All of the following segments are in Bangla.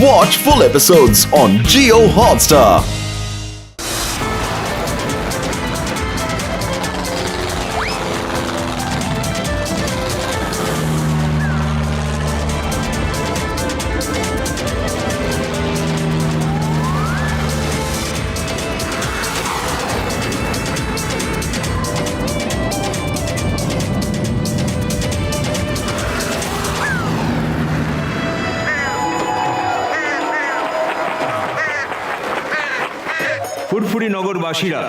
Watch full episodes on Jio Hotstar. ফুরফুরি নগরবাসীরা,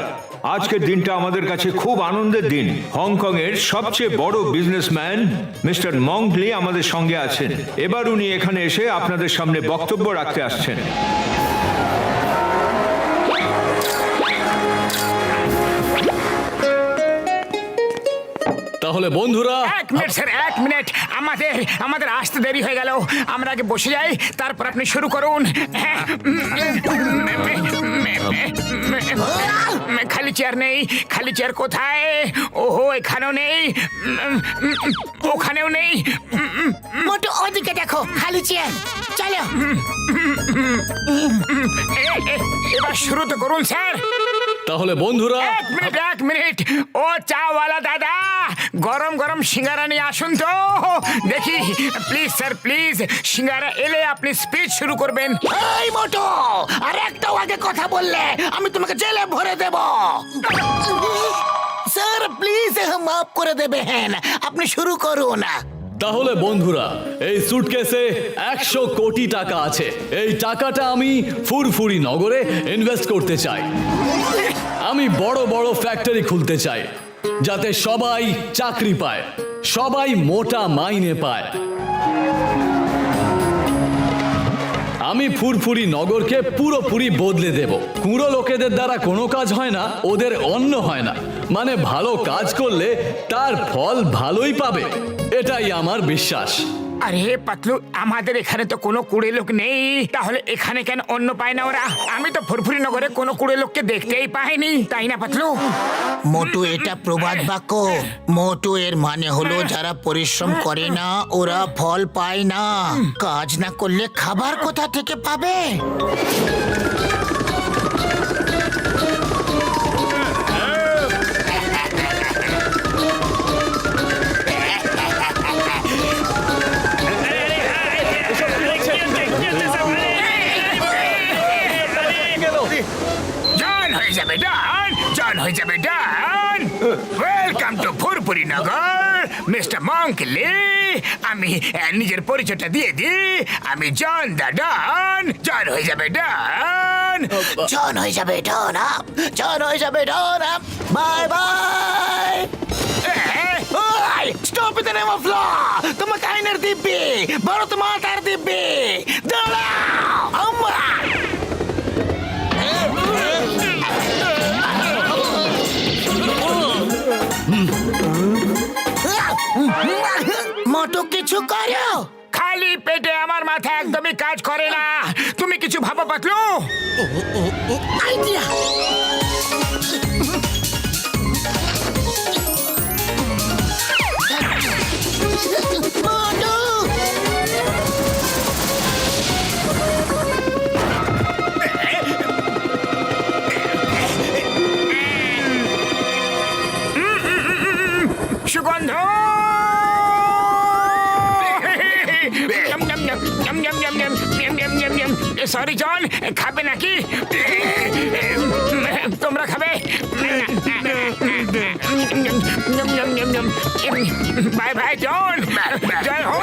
আজকের দিনটা আমাদের কাছে খুব আনন্দের দিন। হংকং এর সবচেয়ে বড় বিজনেসম্যান মিস্টার মঙ্ক লি আমাদের সঙ্গে আছেন। এবার উনি এখানে এসে আপনাদের সামনে বক্তব্য রাখতে আসছেন। তাহলে বন্ধুরা, এক মিনিট স্যার, এক মিনিট। আমাদের আসতে দেরি হয়ে গেল। আমরা আগে বসে যাই, তারপর আপনি শুরু করুন। খালি চেয়ার নেই। খালি চেয়ার কোথায়? ওহো, এখানেও নেই, ওখানেও নেই। মোটু ওদিকে দেখো, খালি চেয়ার। চলো এবার শুরু তো করুন স্যার। তাহলে বন্ধুরা, এক মিনিট। ও চাওয়ালা দাদা, গরম গরম সিঙ্গারা নিয়ে আসুন তো দেখি। Please sir, please. সিঙ্গারা এলে আপনি স্পিচ শুরু করবেন। এই মোটু, আর একটাও আগে কথা বললে আমি তোমাকে জেলে ভরে দেব। স্যার প্লিজ মাফ করে দেবেন, আপনি শুরু করুন। তাহলে বন্ধুরা, এই সুটকেসে 100 কোটি টাকা আছে। এই টাকাটা আমি ফুরফুরি নগরে ইনভেস্ট করতে চাই। আমি বড় বড় ফ্যাক্টরি খুলতে চাই, যাতে সবাই চাকরি পায়, সবাই মোটা মাইনে পায়। আমি ফুরফুরি নগরকে পুরোপুরি বদলে দেব। কুঁড়ো লোকেদের দ্বারা কোনো কাজ হয় না, ওদের অন্ন হয় না। মানে ভালো কাজ করলে তার ফল ভালোই পাবে, এটাই আমার বিশ্বাস। আরে পাতলু, আমাদের এখানে তো কোনো কুড়ে লোক নেই, তাহলে এখানে কেন অন্য পায় না ওরা? আমি তো ফুরফুরি নগরে কোনো কুড়ে লোককে দেখতেই পাইনি, তাই না পাতলু? মোটু, এটা প্রবাদ বাক্য। মোটু এর মানে হলো যারা পরিশ্রম করে না ওরা ফল পায় না। কাজ না করলে খাবার কোথা থেকে পাবে? Welcome to Furfuri Nagar, mister Mongli. আমি নিজের পরিচয়টা দিয়ে দিই। আমি জন দা ডন। জন হয়ে যাবে ডন। জন হয়ে যাবে ডন আপ, জন হয়ে যাবে ডন up. Bye bye. Stop in the name of law. তোমাকে আইনের দিব্যি, ভারত মাতার দিব্যি। দাঁড়াও আমরা। মোটু কিছু করো। খালি পেটে আমার মাথা একদমই কাজ করে না। তুমি কিছু ভাবো পাতলু। আইডিয়া। মোটু, সুগন্ধ। সরি জন, খাবে নাকি? তোমরা খাবে? বাই বাই জন, জয় হো।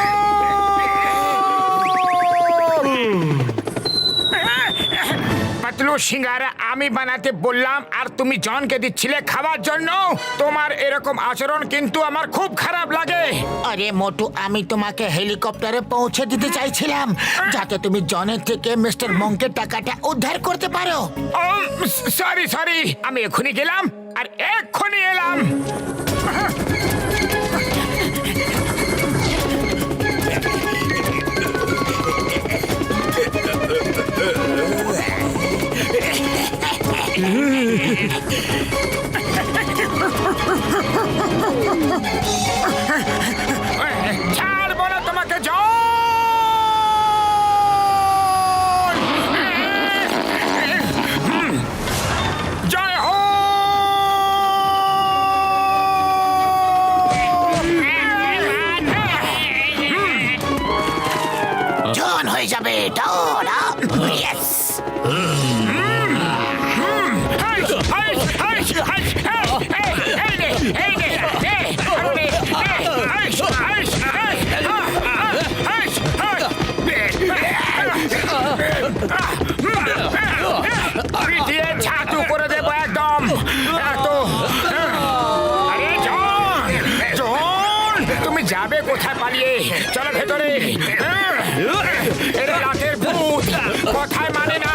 পাতলু, সিঙ্গারা আমি বানাতে বললাম আর তুমি জনকে দিচ্ছিলে খাবার জন্য। তোমার এরকম আচরণ কিন্তু আমার খুব খারাপ লাগে। আরে মোটু, আমি তোমাকে হেলিকপ্টারে পৌঁছে দিতে চাইছিলাম, যাতে তুমি জনের থেকে মিস্টার মঙ্কের টাকাটা উদ্ধার করতে পারো। সরি সরি, আমি এক্ষুনি গেলাম আর এক্ষুনি এলাম। ছাড়বো না তোমাকে, জন। জন হয়ে যাবে ডন ইয়েস ছাতু করে দেবো একদম এত আরে জন জন তুমি যাবে কোথায় পালিয়ে চলো ভেতরে এটা রাতের ভূত কথায় মানে না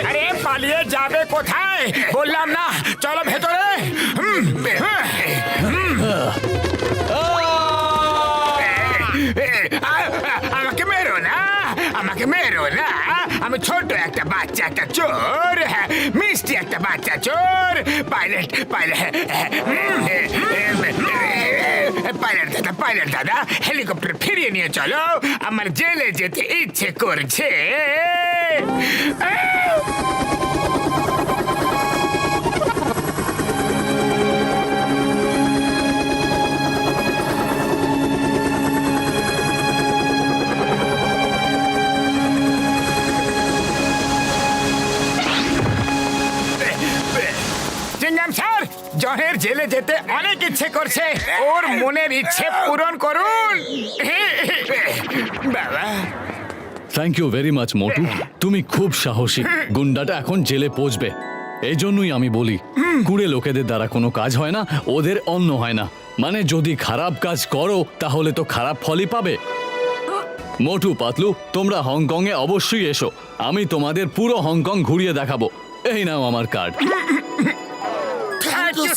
আরে পালিয়ে যাবে কোথায় বললাম না চলো ভেতরে আমাকে মেরো না আমাকে মেরো না আমি ছোট একটা বাচ্চা একটা চোর মিষ্টি একটা বাচ্চা চোর পাইলট পাইলট দাদা হেলিকপ্টার ফিরিয়ে নিয়ে চলো আমার জেলে যেতে ইচ্ছে করছে স্যার জনের জেলে যেতে অনেক ইচ্ছে করছে ওর মনের ইচ্ছে পূরণ করুন বাবা থ্যাংক ইউ ভেরি মাচ মোটু তুমি খুব সাহসী গুন্ডাটা এখন জেলে পৌঁছবে এই জন্যই আমি বলি কুড়ে লোকেদের দ্বারা কোনো কাজ হয় না ওদের অন্ন হয় না মানে যদি খারাপ কাজ করো তাহলে তো খারাপ ফলই পাবে মোটু পাতলু তোমরা হংকং এ অবশ্যই এসো আমি তোমাদের পুরো হংকং ঘুরিয়ে দেখাবো এই নাও আমার কার্ড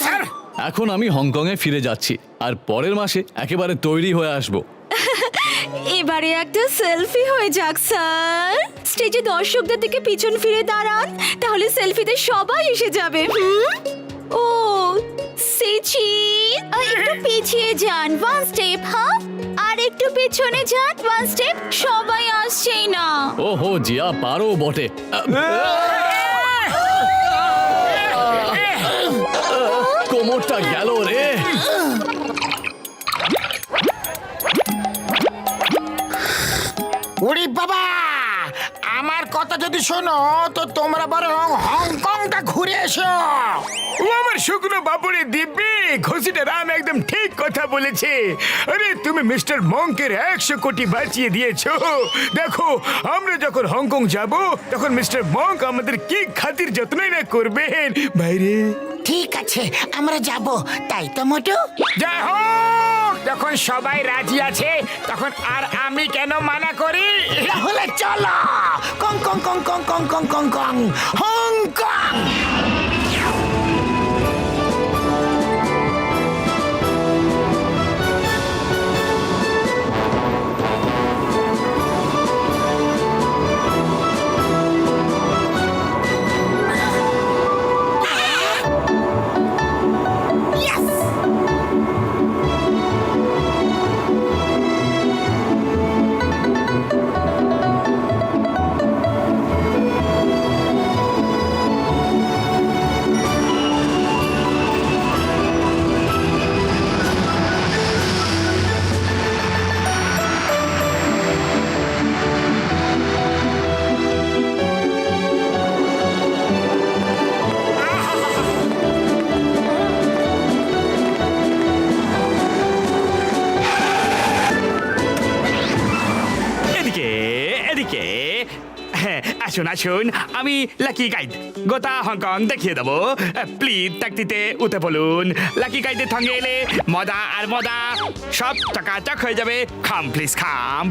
স্যার এখন আমি হংকং এ ফিরে যাচ্ছি আর পরের মাসে একেবারে তৈরি হয়ে আসবো এবারে একটা সেলফি হয়ে যাক স্যার স্টেজে দর্শকদের দিকে পিছন ফিরে দাঁড়ান তাহলে সেলফিতে সবাই এসে যাবে ও সিচি একটু পিছিয়ে যান ওয়ান স্টেপ হ্যাঁ আর একটু পেছনে যান ওয়ান স্টেপ সবাই আসছেই না ওহো জিয়া পারো বটে কোমরটা গেল রে ওরে বাবা আমার কথা যদি শোনো তো তোমরা বরং হংকংটা ঘুরে এসো ও আমার শুকনো বাবুরে দিব্যি ঘষিটা রাম একদম ঠিক কথা বলেছে আরে তুমি মিস্টার মঙ্কের 100 কোটি বাঁচিয়ে দিয়েছো দেখো আমরা যখন হংকং যাব তখন মিস্টার মঙ্ক আমাদের কি খাতির যত্নই না করবেন বাইরে ঠিক আছে আমরা যাব তাই তো মোটু যাই হোক যখন সবাই রাজি আছে তখন আর আমি কেন মানা করি তাহলে চলো কং কং কং কং কং কং কং কং হংকং আসুন আসুন আমি লাকি গাইড গোটা হংকং দেখিয়ে দেবো প্লিজ ট্যাক্সিতে উঠে পড়ুন লাকি গাইডের সঙ্গে এলে মজা আর মজা সব চকাচক হয়ে যাবে খাম প্লিজ খাম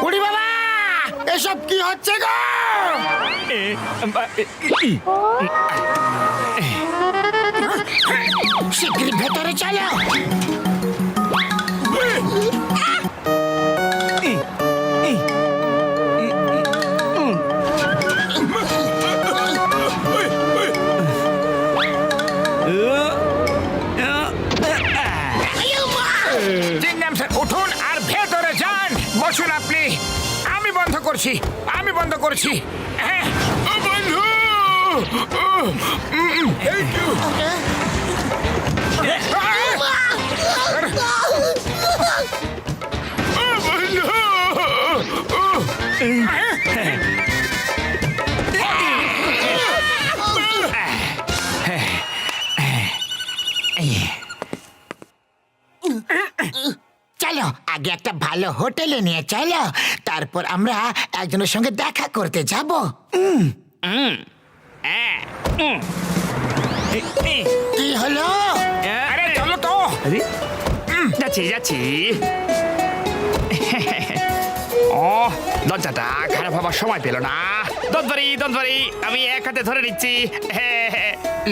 উড়ি বাবা, এসব কি হচ্ছে গো? শিগগির ভেতরে চলো। চিংগাম স্যার, উঠুন আর ভেতরে যান। বসুন আপনি। আমি বন্ধ করছি, আমি বন্ধ করছি। হ্যাঁ, ও বন্ধু, থ্যাংক ইউ। চলো আগে একটা ভালো হোটেলে নিয়ে চলো, তারপর আমরা একজনের সঙ্গে দেখা করতে যাব। কি হলো? আরে চলো তো। যাচ্ছি যাচ্ছি। ও, দরজাটা খারাপ হবার সময় পেল না। দন্তবাড়ি, আমি এক হাতে ধরে নিচ্ছি।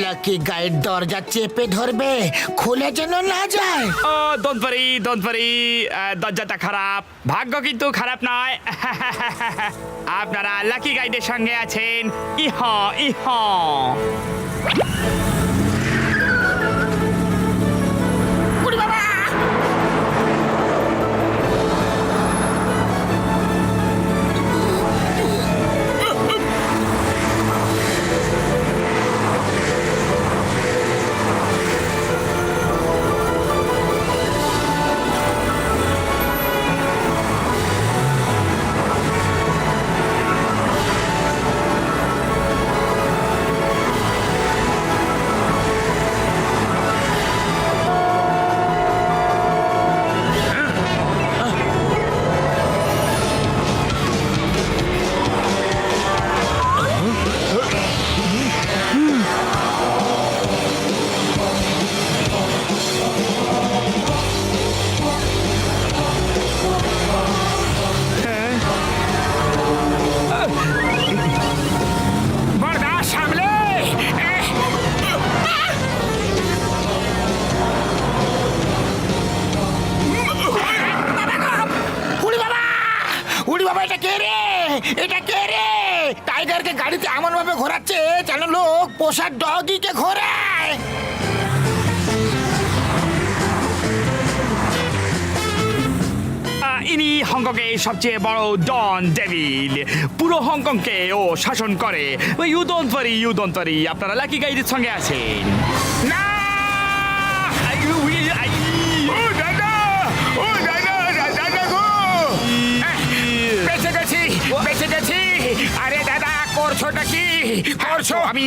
লাকি গাইড দরজা চেপে ধরবে, খুলে যেন না যায়। ও দন্তবাড়ি, দরজাটা খারাপ, ভাগ্য কিন্তু খারাপ নয়। আপনারা লাকি গাইডের সঙ্গে আছেন। ইহ ইহ। উড়ি বাবা, বরদাস্ত সামলে। উড়ি বাবা, উড়ি বাবা, এটা কে রে? এটা কে রে? টাইগারকে গাড়িতে এমন ভাবে ঘোরাচ্ছে যেন লোক পোষার ডগিকে ঘোরায়। ইনি হংকংয়ের সবচেয়ে বড় ডন ডেভিল। পুরো হংকংকে ও শাসন করে। ইউ ডোন্ট ওয়ারি, আপনারা লাকি গাইডের সঙ্গে আছেন। না! ও দাদা! ও দাদা! দাদা গো! বেঁচে গেছি! বেঁচে গেছি! আরে দাদা, করছোটা কি? করছো? আমি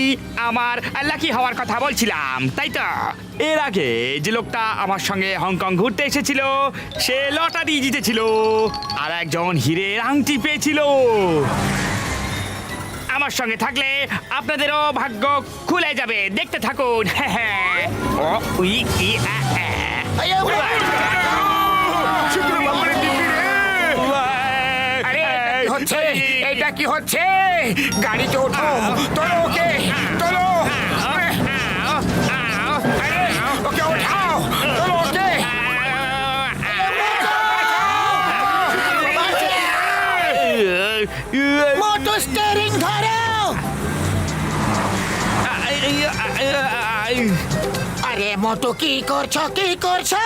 আমার লাকি হওয়ার কথা বলছিলাম, তাই তো? এর আগে যে লোকটা আমার সঙ্গে হংকং ঘুরতে এসেছিল, সে লটারি জিতেছিল আর একজন হীরের আংটি পেয়েছিল। আমার সঙ্গে থাকলে আপনাদেরও ভাগ্য খুলে যাবে, দেখতে থাকুন। ও উই ই আ আ। শুক্র বাবুরে দিবি রে! আরে এটা কি হচ্ছে? এটা কি হচ্ছে? গাড়িতে ওঠো, তোলো ওকে, তোলো! আরে, ওকে ওঠাও, তোলো ওকে! মোটর স্টিয়ারিং ধরো। আরে মোটু, কি করছো, কি করছো?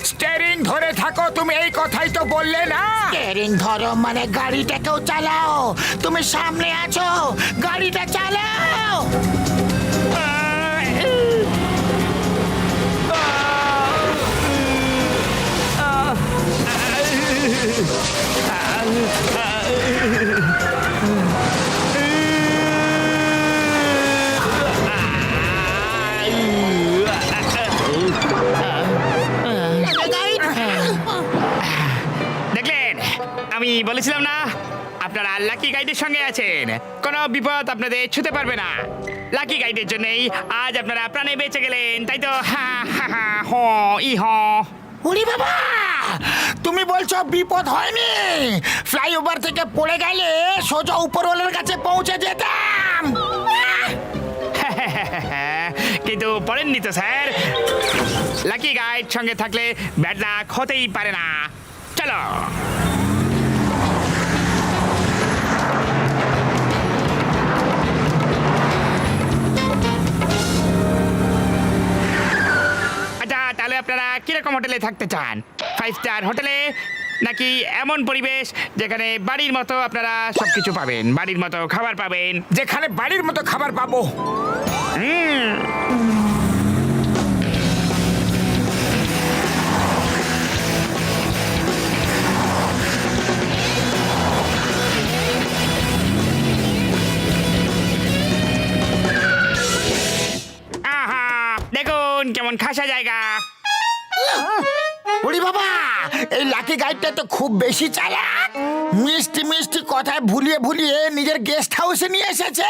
স্টিয়ারিং ধরে থাকো, তুমি এই কথাই তো বললে না? স্টিয়ারিং ধরো মানে গাড়িটাকেও চালাও। তুমি সামনে আছো, গাড়িটা চালাও। দেখলেন, আমি বলেছিলাম না আপনারা লাকি গাইডের সঙ্গে আছেন। কোনো বিপদ আপনাদের ছুতে পারবে না। লাকি গাইডের জন্যই আজ আপনারা প্রাণে বেঁচে গেলেন, তাই তো? হা হা হা, হ ই হ। ওরে বাবা, তুমি বলছো বিপদ হয়নি? ফ্লাইওভার থেকে পড়ে গেলে সোজা উপরওয়ালার কাছে পৌঁছে যেতাম। কিন্তু পড়েননি তো স্যার। লাকি গাইড সঙ্গে থাকলে ব্যাড লাক হতেই পারে না। চলো। আচ্ছা, তাহলে আপনারা কিরকম হোটেলে থাকতে চান? 5 স্টার হোটেলে, নাকি এমন পরিবেশ যেখানে বাড়ির মতো আপনারা সবকিছু পাবেন, বাড়ির মতো খাবার পাবেন? যেখানে বাড়ির মতো খাবার পাবো। আহা, দেখুন কেমন খাসা জায়গা। ওরে বাবা, এই লাকি গাইডটা তো খুব বেশি চালাক। মিষ্টি মিষ্টি কথায় ভুলিয়ে ভুলিয়ে নিজের গেস্ট হাউসে নিয়ে এসেছে।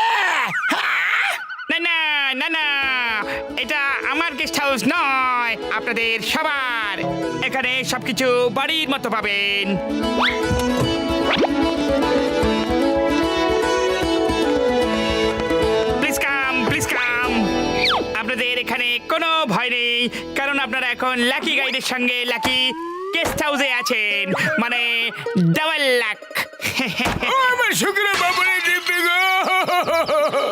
না না না না, এটা আমার গেস্ট হাউস নয়, আপনাদের সবার। এখানে সবকিছু বাড়ির মতো পাবেন। Please come, please come. আপনাদের এখানে কোনো ভয় নেই, কারণ আপনারা এখন লাকি গাইডের সঙ্গে লাকি গেস্ট হাউসে আছেন, মানে ডাবল লাক। ও আমার শুকনো বাবুরে দিব্যি গো।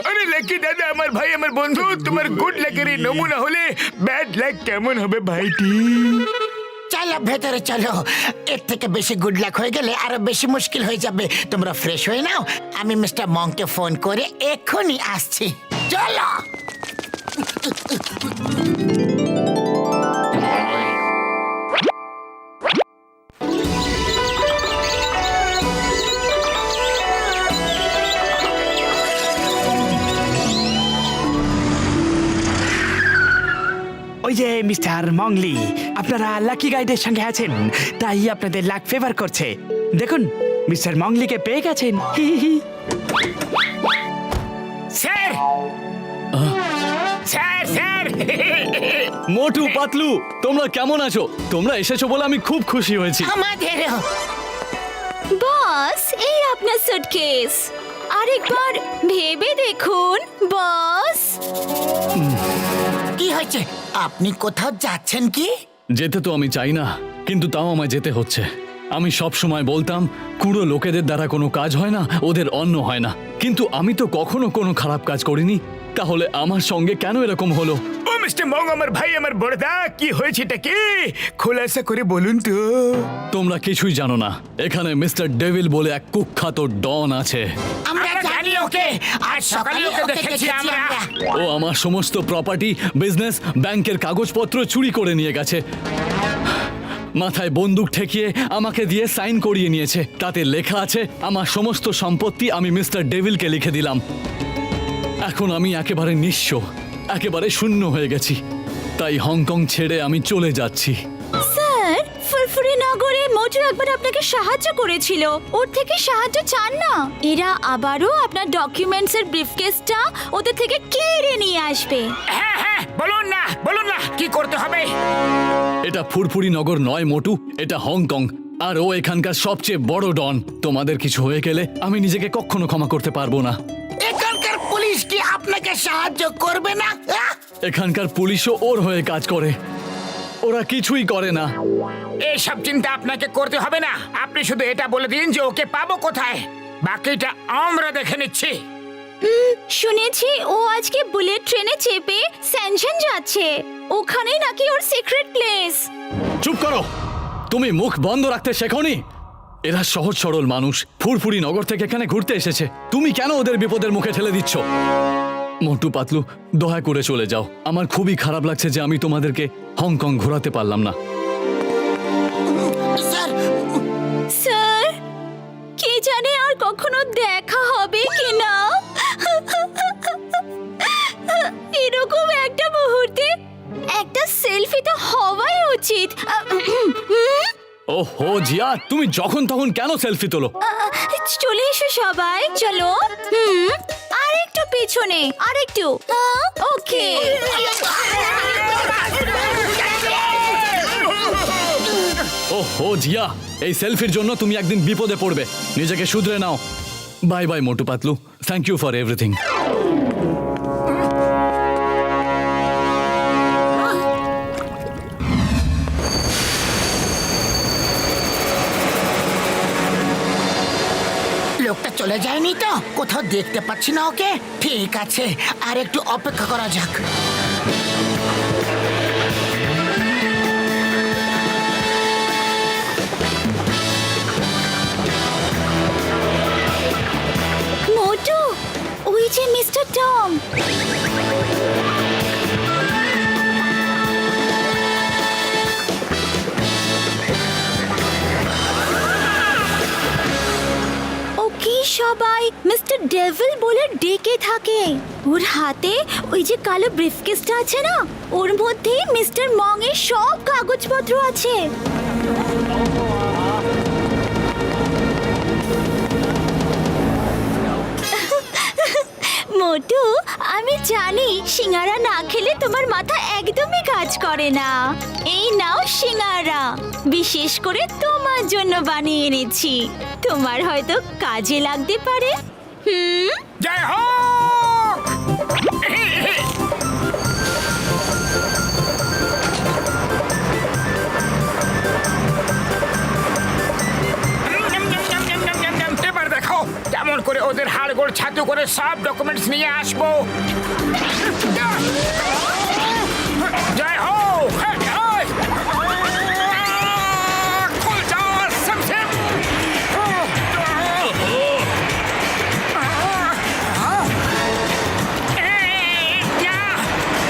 আরে লাকি দাদা, আমার ভাই, আমার বন্ধু, তোমার গুড লাকের নমুনা হলে ব্যাড লাক কেমন হবে ভাইটি? চলো ভেতরে চলো, এর থেকে বেশি গুড লাক হয়ে গেলে আরো বেশি মুশকিল হয়ে যাবে। তোমরা ফ্রেশ হয়ে নাও, আমি মিস্টার মংকে ফোন করে এক্ষুনি আসছি। চলো। ওই যে মিস্টার মংলি, আপনারা লাকি গাইডের সঙ্গে আছেন, তাই আপনাদের লাক ফেভার করছে। দেখুন, মিস্টার মংলিকে পেয়ে গেছেন। হি হি। Sir, sir, sir. Motu Patlu, তোমরা কেমন আছো? তোমরা এসেছো বলে আমি খুব খুশি হয়েছি। আমাদেরও। বস, এই আপনার সুটকেস। আরেকবার ভেবে দেখুন বস। কি হয়েছে? আপনি কোথাও যাচ্ছেন কি? যেতে তো আমি চাই না, কিন্তু তাও আমায় যেতে হচ্ছে। আমি সব সময় বলতাম কুড়ো লোকেদের দ্বারা কোনো কাজ হয় না, ওদের অন্ন হয় না, কিন্তু আমি তো কখনো কোনো খারাপ কাজ করিনি। তাহলে আমার সঙ্গে কেন এরকম হলো? ও মিস্টার মং, আমার ভাই, আমার বড়দা, কি হয়েছে এটা কি? খোলাসা করে বলুন তো। তোমরা কিছুই জানো না। এখানে মিস্টার ডেভিল বলে এক কুখ্যাত ডন আছে। আমরা জানি ওকে, আজ সকালে ওকে দেখেছি আমরা। ও আমার সমস্ত প্রপার্টি, বিজনেস, ব্যাংকের কাগজপত্র চুরি করে নিয়ে গেছে। মাথায় বন্দুক ঠেকিয়ে আমাকে দিয়ে সাইন করিয়ে নিয়েছে। তাতে লেখা আছে আমার সমস্ত সম্পত্তি আমি মিস্টার ডেভিলকে লিখে দিলাম। এখন আমি একেবারে নিঃস্ব, একেবারে শূন্য হয়ে গেছি। তাই হংকং ছেড়ে আমি চলে যাচ্ছি। স্যার, ফুরফুরি নগরে মোটু একবার আপনাকে সাহায্য করেছিল, ওর থেকে সাহায্য চান না? এরা আবারও আপনার ডকুমেন্টস এর ব্রিফকেসটা ওদের থেকে কেড়ে নিয়ে আসবে। হ্যাঁ হ্যাঁ, বলুন না, বলুন না, কি করতে হবে? এটা ফুরফুরি নগর নয় মোটু, এটা হংকং। আর ও এখানকার সবচেয়ে বড় ডন। তোমাদের কিছু হয়ে গেলে আমি নিজেকে কখনো ক্ষমা করতে পারবো না। এখানকার পুলিশ কি আপনাকে সাহায্য করবে না? এখানকার পুলিশও ওর হয়ে কাজ করে, ওরা কিছুই করে না। এসব চিন্তা আপনাকে করতে হবে না। আপনি শুধু এটা বলে দিন যে ওকে পাবো কোথায়, বাকিটা আমরা দেখে নিচ্ছি। শুনেছি ও আজকে বুলেট ট্রেনে চেপে স্যানশন যাচ্ছে। ওখানেই নাকি ওর সিক্রেট প্লেস। চুপ করো, তুমি মুখ বন্ধ রাখতে শেখোনি? এরা সহজ সরল মানুষ, ফুরফুরি নগর থেকে এখানে ঘুরতে এসেছে। তুমি কেন ওদের বিপদের মুখে ঠেলে দিচ্ছ? মোটু পাতলু, দয়া করে চলে যাও। আমার খুবই খারাপ লাগছে যে আমি তোমাদেরকে হংকং ঘোরাতে পারলাম না। স্যার, স্যার, কে জানে আর কখনো দেখা হবে কিনা। এরকম একটা মুহূর্তে একটা সেলফি তো হওয়াই উচিত। ওহো জিয়া, তুমি যখন তখন কেন সেলফি তোলো? চলে এসো সবাই, চলো। আর একটু পিছনে, আর একটু। ওকে। ও জিয়া, এই সেলফির জন্য তুমি একদিন বিপদে পড়বে, নিজেকে শুধরে নাও। Bye bye Motu Patlu, thank you for everything. লোকটা চলে যায়নি তো? কোথাও দেখতে পাচ্ছি না ওকে। ঠিক আছে, আর একটু অপেক্ষা করা যাক। মোটু, ওই যে মিস্টার টম। ওকে সবাই মিস্টার ডেভিল বলে ডেকে থাকে। ওর হাতে ওই যে কালো ব্রিফকেসটা আছে না, ওর মধ্যে মিস্টার মং এর সব কাগজপত্র আছে। মোটু, আমি জানি সিঙ্গারা না খেলে তোমার মাথা একদমই কাজ করে না। এই নাও সিঙ্গারা, বিশেষ করে তোমার জন্য বানিয়ে এনেছি। তোমার হয়তো কাজে লাগতে পারে। জয় হোক! এবার দেখো কেমন করে ওদের হাড়গোড় ছাতু করে সব ডকুমেন্টস নিয়ে আসবো। জয় হোক! খুল যাও, সিম।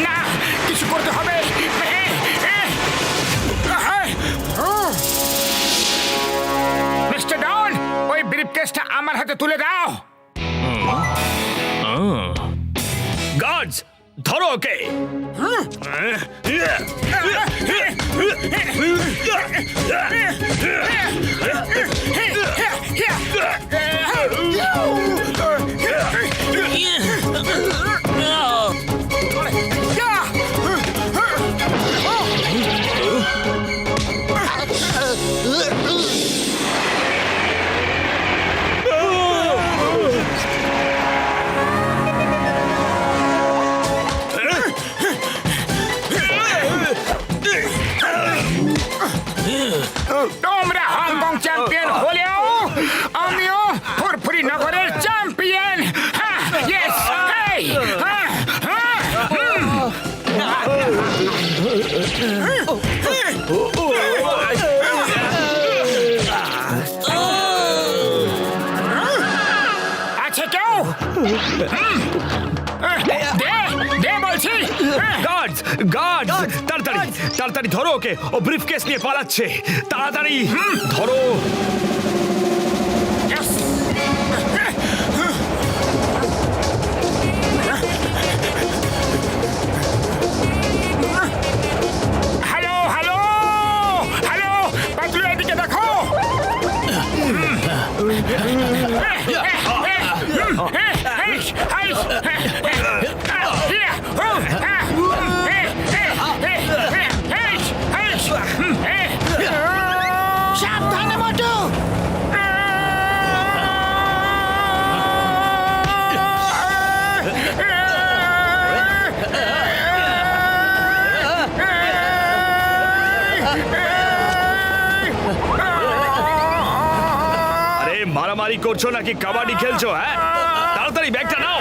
না, কিছু করতে হবে। মিস্টার ডন, ওই ব্রিফকেসটা আমার হাতে তুলে দাও। গার্ডস, ধরো ওকে। তোমরা হংকং চ্যাম্পিয়ন হলেও আমিও ফুরফুরি নগরের চ্যাম্পিয়ন। ইয়েস! আছে কেউ? দে বলছি। গার্ডস, গার্ডস, তাড়াতাড়ি তাড়াতাড়ি ধরো ওকে, ও ব্রিফকেস নিয়ে পালাচ্ছে। তাড়াতাড়ি ধরো। হ্যালো হ্যালো হ্যালো, পাতলু এদিকে দেখো। সাবধানে মোটু। আরে মারামারি করছো নাকি কাবাডি খেলছো? হ্যাঁ, তাড়াতাড়ি ব্যাগটা নাও।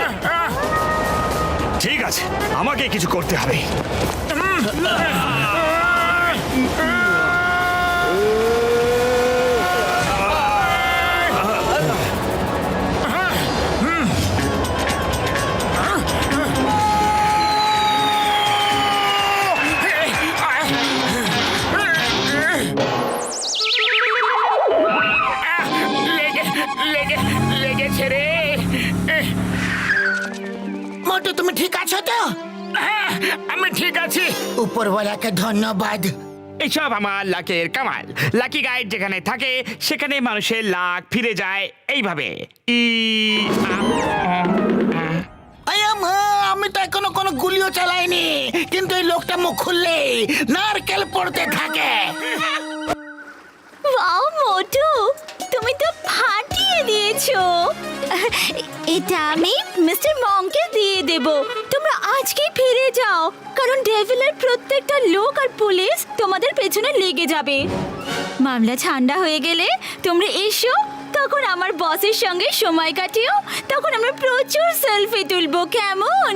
ঠিক আছে, আমাকে কিছু করতে হবে। লেগেছে রে। মোটু, তুমি ঠিক আছো তো? আমি ঠিক আছি। উপরওয়ালাকে ধন্যবাদ। এসব আমার লাকের কামাল। লাকি গাইড যেখানে থাকে সেখানে মানুষের লাক ফিরে যায় এইভাবে। আমি তো এখনো কোনো গুলিও চালাইনি, কিন্তু এই লোকটা মুখ খুললেই নারকেল পড়তে থাকে। ওয়াও মোটু, তুমি তো ফাটিয়ে দিয়েছো। এটা আমি মিস্টার মংকে দিয়ে দেব। তোমরা আজকেই ফিরে যাও, কারণ ডেভিলের প্রত্যেকটা লোক আর পুলিশ তোমাদের পেছনে লেগে যাবে। মামলা ঠান্ডা হয়ে গেলে তোমরা এসো, তখন আমার বসের সঙ্গে সময় কাটিও। তখন আমরা প্রচুর সেলফি তুলবো, কেমন?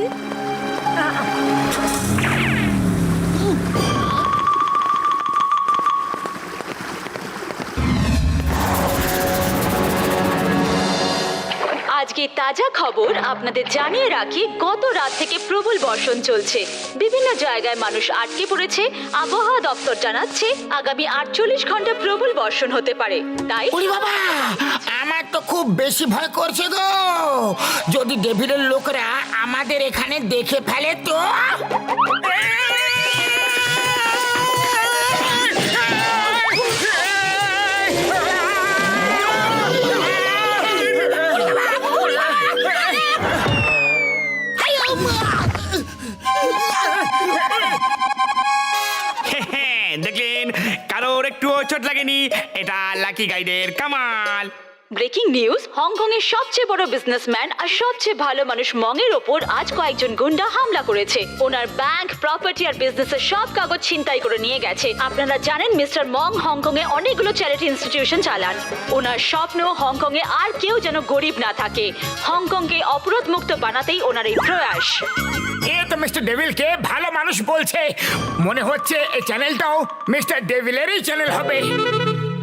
আজকে তাজা খবর আপনাদের জানিয়ে রাখি, গত রাত থেকে প্রবল বর্ষণ চলছে। বিভিন্ন জায়গায় মানুষ আটকে পড়েছে। আবহাওয়া দপ্তর জানাচ্ছে আগামী 48 ঘন্টা প্রবল বর্ষণ হতে পারে। তাই ওরে বাবা, আমার তো খুব বেশি ভয় করছে গো। যদি ডেভিলের লোকেরা আমাদের এখানে দেখে ফেলে তো? দেখলেন, কারোর একটুও চোট লাগেনি। এটা লাকি গাইডের কামাল। ব্রেকিং নিউজ, হংকং এর সবচেয়ে বড় বিজনেসম্যান আর সবচেয়ে ভালো মানুষ মং এর ওপর আজ কয়েকজন গুন্ডা হামলা করেছে। ওনার ব্যাংক, প্রপার্টি আর বিজনেসের সব কাগজ ছিনতাই করে নিয়ে গেছে। আপনারা জানেন মিস্টার মং হংকং এ অনেকগুলো চ্যারিটি ইনস্টিটিউশন চালান। ওনার স্বপ্ন হংকং এ আর কেউ যেন গরিব না থাকে। হংকংকে অপরাধ মুক্ত বানাতেই ওনার এই প্রয়াস। এ তো মিস্টার ডেভিলকে ভালো মানুষ বলছে। মনে হচ্ছে এই চ্যানেলটাও মিস্টার ডেভিলেরই চ্যানেল হবে।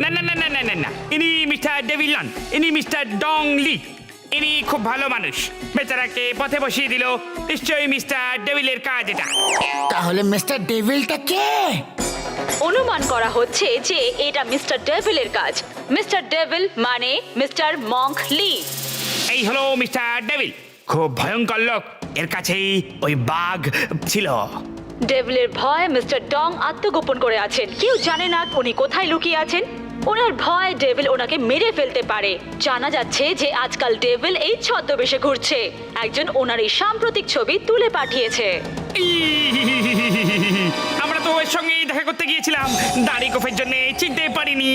না না না না না না না, ইনি মিস্টার ডেভিল নন, ইনি মিস্টার ডং লি। ইনি খুব ভালো মানুষ। বেচারাকে পথে বসিয়ে দিল। নিশ্চয়ই মিস্টার ডেভিলের কাজ এটা। তাহলে মিস্টার ডেভিলটা কে? অনুমান করা হচ্ছে যে এটা মিস্টার ডেভিলের কাজ। মিস্টার ডেভিল মানে মিস্টার মঙ্ক লি। এই হলো মিস্টার ডেভিল, খুব ভয়ঙ্কর লোক। এর কাছেই ওই বাঘ ছিল। ডেভিলের ভয় মিস্টার ডং আত্মগোপন করে আছেন। কেউ জানে না উনি কোথায় লুকিয়ে আছেন। ওনার ভয় ডেভিল ওনাকে মেরে ফেলতে পারে। জানা যাচ্ছে যে আজকাল ডেভিল এই ছদ্মবেশে ঘুরছে। একজন ওনার এই সাম্প্রতিক ছবি তুলে পাঠিয়েছে। আমরা তো ওর সঙ্গেই দেখা করতে গিয়েছিলাম। দাড়ি গোফের জন্য চিনতে পারিনি।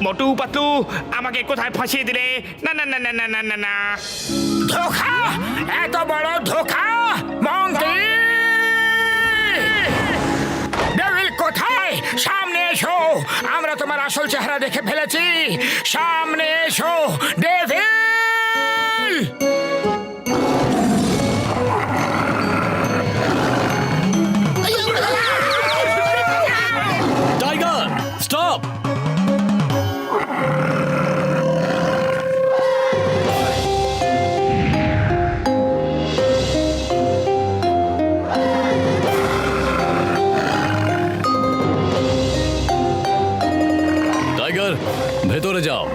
মোটু পাতলু আমাকে কোথায় ফাঁসিয়ে দিলে। না না না না না না না না। ধোঁকা, এত বড় ধোঁকা! মঙ্কি, ডেভিল কোথায়? সামনে এসো, আমরা তোমার আসল চেহারা দেখে ফেলেছি। সামনে এসো ডেভিল। Tiger, stop! টাইগার, ভেতরে যাও।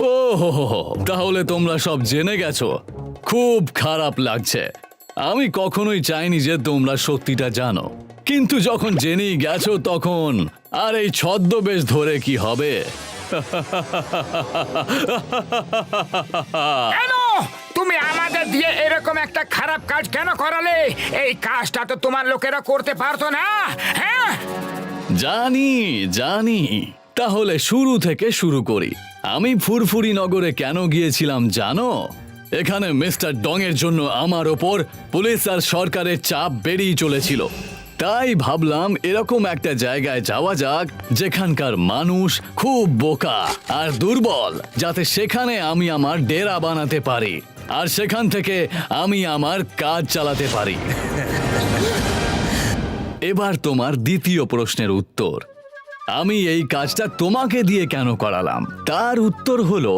ও হো হো হো, তাহলে তোমরা সব জেনে গেছো। খুব খারাপ লাগছে। আমি কখনোই চাইনি যে তোমরা সত্যিটা জানো, কিন্তু যখন জেনেই গেছো তখন আর এই ছদ্মবেশ ধরে কি হবে? কেন তুমি আমাদের দিয়ে এরকম একটা খারাপ কাজ কেন করালে? এই কাজটা তো তোমার লোকেরা করতে পারতো না। হ্যাঁ, জানি জানি। তাহলে শুরু থেকে শুরু করি। আমি ফুরফুরি নগরে কেন গিয়েছিলাম জানো? এখানে মিস্টার ডং এর জন্য আমার ওপর পুলিশ আর সরকারের চাপ বেড়েই চলেছিল। তাই ভাবলাম এরকম একটা জায়গায় যাওয়া যাক যেখানকার মানুষ খুব বোকা আর দুর্বল, যাতে সেখানে আমি আমার ডেরা বানাতে পারি আর সেখান থেকে আমি আমার কাজ চালাতে পারি। এবার তোমার দ্বিতীয় প্রশ্নের উত্তর। আমি এই কাজটা তোমাকে দিয়ে কেন করালাম? তার উত্তর হলো,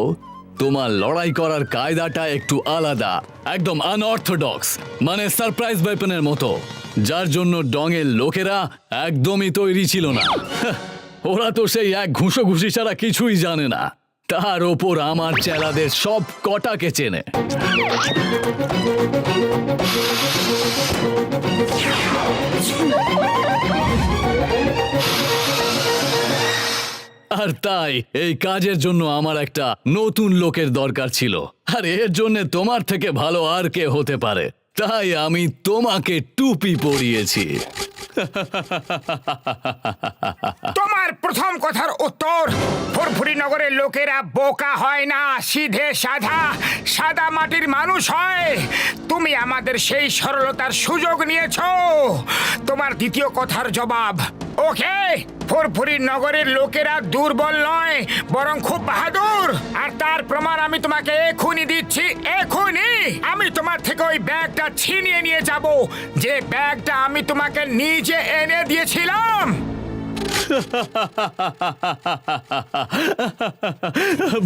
তোমার লড়াই করার কায়দাটা একটু আলাদা, একদম আনঅর্থোডক্স, মানে সারপ্রাইজ ওয়েপনের মতো, যার জন্য ডংয়ের লোকেরা একদমই তৈরি ছিল না। ওরা তো সেই এক ঘুষোঘুষি ছাড়া কিছুই জানে না। তার ওপর আমার চেলাদের সব কটাকে চেনে। আর তাই এই কাজের জন্য আমার একটা নতুন লোকের দরকার ছিল, আর এর জন্য তোমার থেকে ভালো আর কে হতে পারে, তাই আমি তোমাকে টুপি পরিয়েছি। তোমার প্রথম কথার উত্তর, ফুরফুরি নগরের লোকেরা বোকা হয় না, সিধে সাদা মাটির মানুষ হয়। তুমি আমাদের সেই সরলতার সুযোগ নিয়েছো। তোমার দ্বিতীয় কথার জবাব, ওকে, ফুরফুরি নগরের লোকেরা দুর্বল নয়, বরং খুব বাহাদুর। আর তার প্রমাণ আমি তোমাকে এখনই দিচ্ছি, এখনই। আমি তোমার থেকে ওই ব্যাগটা ছিনিয়ে নিয়ে যাব, যে ব্যাগটা আমি তোমাকে নিজে এনে দিয়েছিলাম।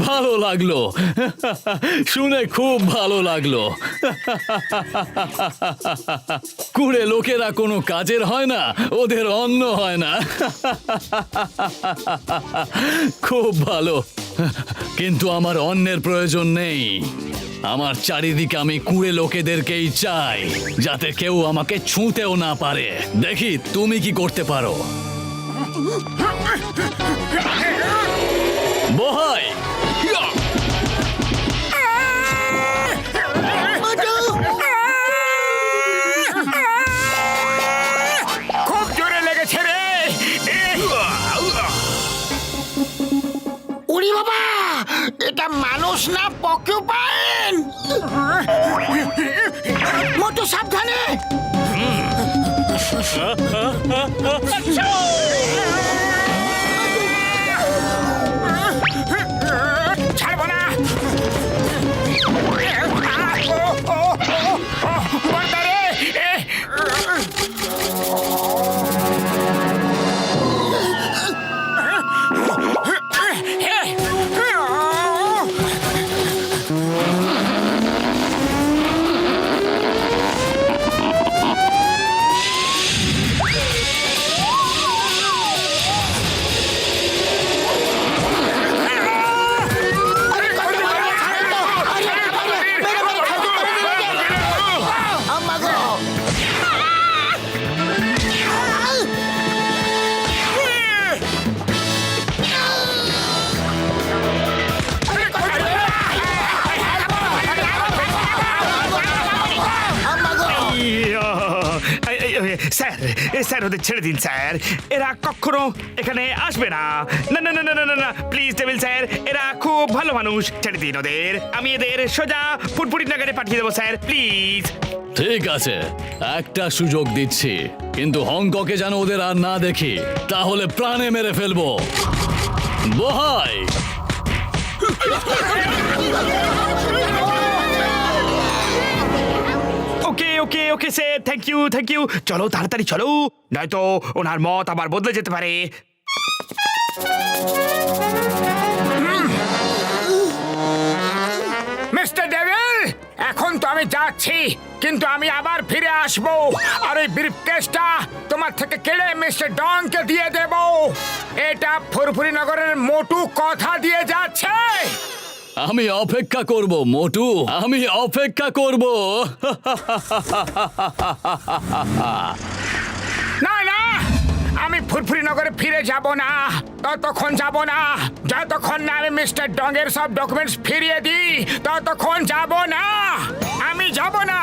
ভালো লাগলো, শুনে খুব ভালো লাগলো। কুড়ে লোকেরা কোনো কাজের হয় না, ওদের অন্ন হয় না। খুব ভালো, কিন্তু আমার অন্নের প্রয়োজন নেই। আমার চারিদিকে আমি কুড়ে লোকেদেরকেই চাই, যাতে কেউ আমাকে ছুঁতেও না পারে। দেখি তুমি কি করতে পারো। বহাই, খুব জোরে লেগেছে রে। উড়ি বাবা, এটা মানুষ না পর্কিউপাইন। মোটু সাবধানে। ছাড়বো না। বর্দারে, স্যার, স্যার ওদের ছেড়ে দিন স্যার, এরা কখনো এখানে আসবে না। না না না না না না, প্লিজ টেবিল স্যার, এরা খুব ভালো মানুষ, ছেড়ে দিন ওদের। আমি এদের সোজা ফুরফুরি নগরে পাঠিয়ে দেবো স্যার, প্লিজ। ঠিক আছে, একটা সুযোগ দিচ্ছি, কিন্তু হংককে যেন ওদের আর না দেখি, তাহলে প্রাণে মেরে ফেলবো। বহাই, okay okay okay sir, thank you thank you. চলো তাড়াতাড়ি চলো, নয়তো ওনার মত আবার বদলে যেতে পারে। মিস্টার ডেভিল, এখন তো আমি যাচ্ছি, কিন্তু আমি আবার ফিরে আসবো, আর ওই ব্রিফকেসটা তোমার থেকে কেড়ে মিস্টার ডনকে দিয়ে দেব। এটা ফুরফুরি নগরের মোটু কথা দিয়ে যাচ্ছে। আমি অপেক্ষা করব মোটু, আমি অপেক্ষা করব। না না, আমি ফুরফুরি নগরে ফিরে যাব না, ততক্ষণ যাব না যতক্ষণ না আমি মিস্টার ডংয়ের সব ডকুমেন্টস ফিরিয়ে দিই, ততক্ষণ যাব না, আমি যাব না।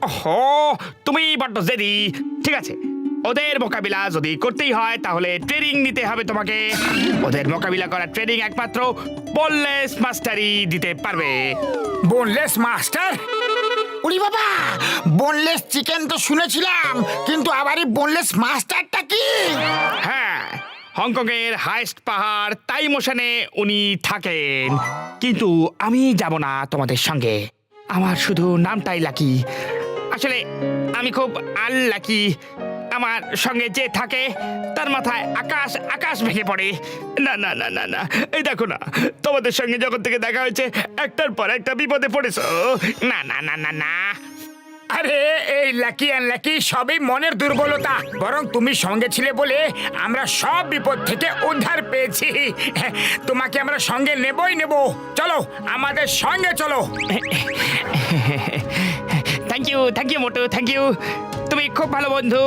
ওহো, তুমি বড্ড জেদি। ঠিক আছে, ওদের মোকাবিলা যদি করতেই হয় তাহলে ট্রেনিং নিতে হবে তোমাকে। ওদের মোকাবিলা করার ট্রেনিং একমাত্র বোনলেস মাস্টারই দিতে পারবে। Boneless master? উড়ি বাবা, বোনলেস চিকেন তো শুনেছিলাম, কিন্তু আবার এই বোনলেস মাস্টারটা কি? হ্যাঁ, হংকং এর হাইস্ট পাহাড় তাই মোশনে উনি থাকেন, কিন্তু আমি যাব না তোমাদের সঙ্গে। আমার শুধু নামটাই লাকি। আসলে আমি খুব আনলাকি। আমার সঙ্গে যে থাকে তার মাথায় আকাশ আকাশ ভেঙে পড়ে। না না না না না, এই দেখো না, তোমাদের সঙ্গে যখন থেকে দেখা হয়েছে একটার পর একটা বিপদে পড়েছো। না না না না না, আরে এই লাকি আনলাকি সবই মনের দুর্বলতা, বরং তুমি সঙ্গে ছিলে বলে আমরা সব বিপদ থেকে উদ্ধার পেয়েছি। তোমাকে আমরা সঙ্গে নেবই নেব। চলো, আমাদের সঙ্গে চলো। Thank you Motu, thank you. তুমি খুব ভালো বন্ধু।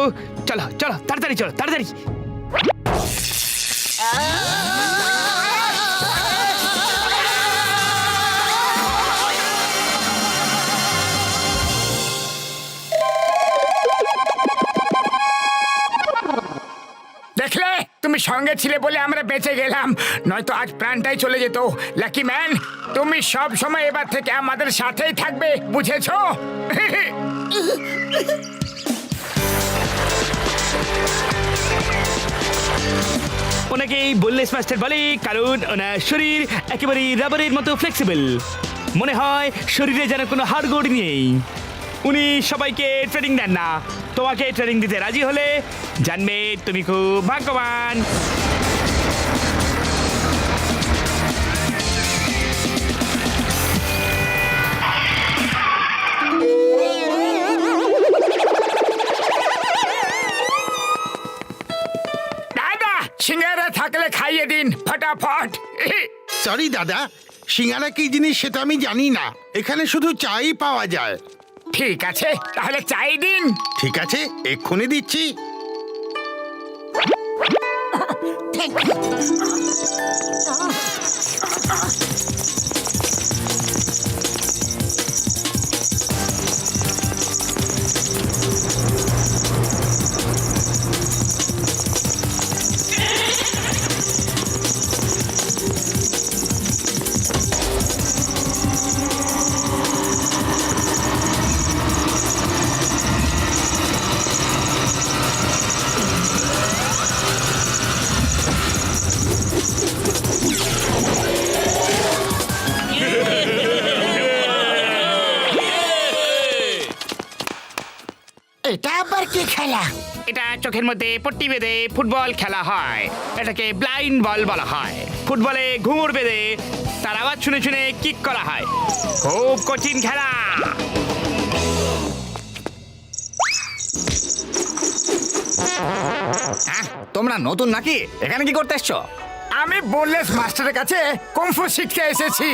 চলো চলো, তাড়াতাড়ি চলো, তাড়াতাড়ি। তুমি সঙ্গে ছিলে বলে আমরা বেঁচে গেলাম, নয়তো আজ প্রাণটাই চলে যেত। লাকি ম্যান, তুমি সব সময় এবার থেকে আমাদের সাথেই থাকবে, বুঝেছো? ওনাকেই বোনলেস মাস্টার বলে কারণ ওনার শরীর একেবারে রাবারের মতো ফ্লেক্সিবল। মনে হয় শরীরে যেন কোনো হাড়গোড় নেই। উনি সবাইকে ট্রেনিং দেন না, তোমাকে ট্রেনিং দিতে রাজি হলে জানবে তুমি খুব ভাগ্যবান। দাদা, সিঙ্গারা থাকলে খাইয়ে দিন ফটাফট। সরি দাদা, সিঙ্গারা কি জিনিস সেটা আমি জানি না। এখানে শুধু চাই পাওয়া যায়। ঠিক আছে, তাহলে চাই দিন। ঠিক আছে, এক্ষুনি দিচ্ছি। এটা আবার কি খেলা? এটা চোখের মধ্যে পট্টি বেঁধে ফুটবল খেলা হয়। এটাকে ব্লাইন্ড বল বলা হয়। ফুটবলে ঘুঙুর বেঁধে তার আওয়াজ শুনে শুনে কিক করা হয়। খুব কঠিন খেলা। তোমরা নতুন নাকি? এখানে কি করতে এসছো? আমি বোনলেস মাস্টারের কাছে কুংফু শিখতে এসেছি।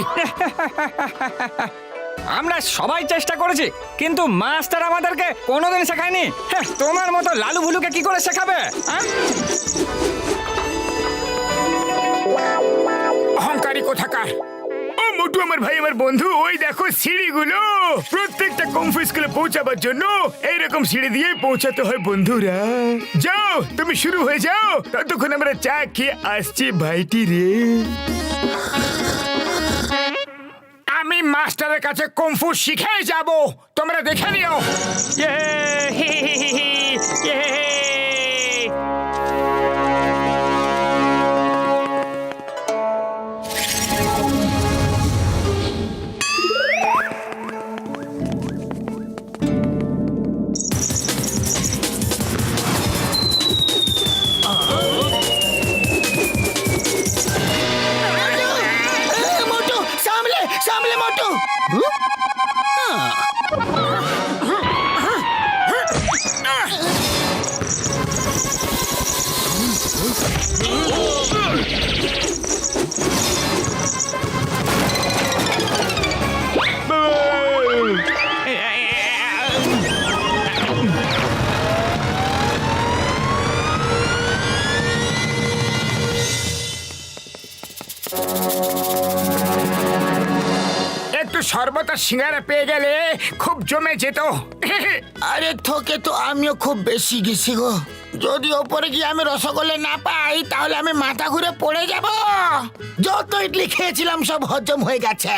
আমরা সবাই চেষ্টা করেছি, কিন্তু মাস্টার আমাদেরকে কোনোদিন শেখায়নি। হ্যাঁ, তোমার মতো লালু ভুলুকে কি করে শেখাবে? হ্যাঁ? অহংকারী কোথাকার। ও মোটু, আমার ভাই, আমার বন্ধু, ওই দেখো সিঁড়িগুলো। প্রত্যেকটা কুংফু স্কুলে পৌঁছাবার জন্য এইরকম সিঁড়ি দিয়ে পৌঁছাতে হয় বন্ধুরা। যাও, তুমি শুরু হয়ে যাও, ততক্ষণ আমরা চা খেয়ে আসছি ভাইটি রে। আমি মাস্টারের কাছে কুংফু শিখে যাব, তোমরা দেখে নিও। ইয়ে, হি, হি, হি, হি, ইয়ে। মোটু, সামলে সামলে মোটু। একটু শরবত আর সিঙ্গারা পেয়ে গেলে খুব জমে যেত। আরে থোকে তো আমিও খুব বেশি গেছি গো। যদি ওপরে গিয়ে আমি রসগোল্লা না পাই তাহলে আমি মাথা ঘুরে পড়ে যাব। যত ইডলি খেয়েছিলাম সব হজম হয়ে গেছে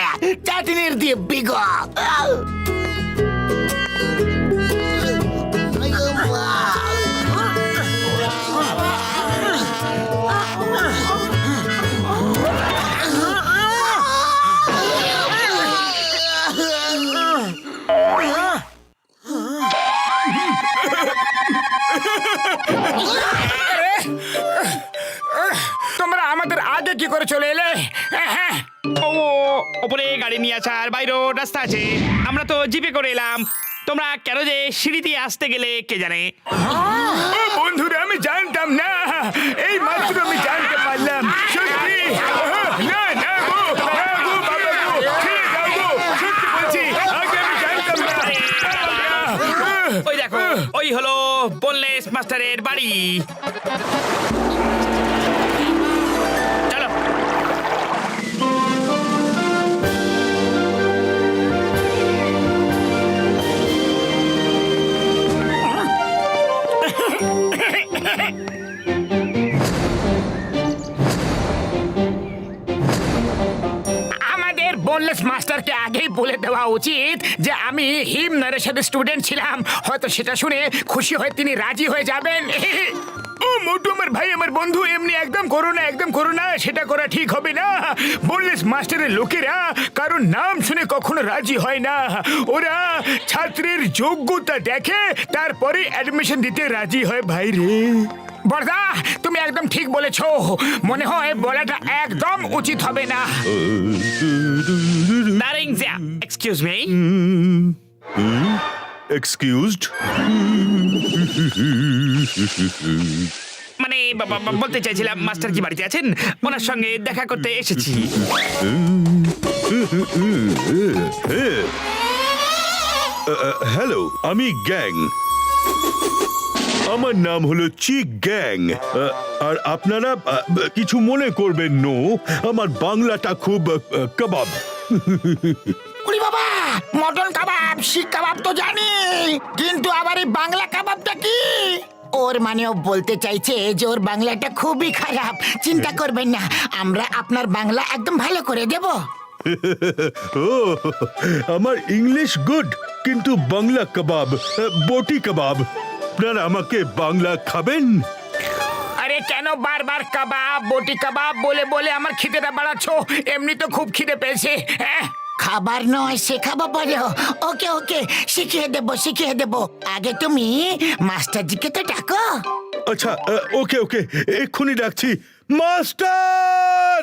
চাটনির দিয়ে বিগ। তোমরা আমাদের আগে কি করে চলে এলে? হ্যাঁ, ও, ওপরে গাড়ি নিয়ে আসার বাইরেও রাস্তা আছে। আমরা তো জিপে করে এলাম। তোমরা কেন যে সিঁড়ি দিয়ে আসতে গেলে কে জানে। ও বন্ধুরা, আমি জানতাম না, এই মাত্র আমি জানতে পারলাম। সত্যি? না না গো, না গো বাবা গো, ছেড়ে দাও গো, সত্যি বলছি, আগে আমি জানতাম না। ওই দেখো, ওই হলো বোনলেস মাস্টারের বাড়ি। চলো। বললেস মাস্টারকে আগেই বলে দেওয়া উচিত যে আমি হিম নরেশের স্টুডেন্ট ছিলাম, হয়তো সেটা শুনে খুশি হয়ে তিনি রাজি হয়ে যাবেন। ও মোটু আমার ভাই, আমার বন্ধু, এমনি একদম করো না, একদম করো না, সেটা করা ঠিক হবে না। বললেস মাস্টারের লোকেরা কারণ নাম শুনে কখনো রাজি হয় না, ওরা ছাত্রের যোগ্যতা দেখে তারপরে অ্যাডমিশন দিতে রাজি হয় ভাই রে। বড়দা, তুমি একদম ঠিক বলেছো, মনে হয় বলাটা একদম উচিত হবে না। Excuse me. Excused? মানে বলতে চাইছিলাম মাস্টার কি বাড়িতে আছেন? ওনার সঙ্গে দেখা করতে এসেছি। হ্যালো, আমি গ্যাং। আমার নাম হলো চিক গ্যাং। আর আপনারা কিছু মনে করবেন নো, আমার বাংলাটা খুব কাবাব। উরি বাবা, মটন কাবাব, শিক কাবাব তো জানি, কিন্তু আবার এই বাংলা কাবাবটা কি? ওর মানে ও বলতে চাইছে যে ওর বাংলাটা খুবই খারাপ। চিন্তা করবেন না, আমরা আপনার বাংলা একদম ভালো করে দেব। ও, আমার ইংলিশ গুড, কিন্তু বাংলা কাবাব, বটি কাবাব। আপনারা আমাকে বাংলা খাবেন? আরে কেন বারবার কাবাব, বটি কাবাব বলে বলে আমার খিদেটা বাড়াচ্ছো? এমনি তো খুব খিদে পেয়েছে। হ্যাঁ, খাবার নয়, শেখাবো বলো। ওকে ওকে, শিখিয়ে দেবো, শিখিয়ে দেবো। আগে তুমি মাস্টারজিকে তো ডাকো। আচ্ছা, ওকে ওকে, এক্ষুনি ডাকছি। মাস্টার!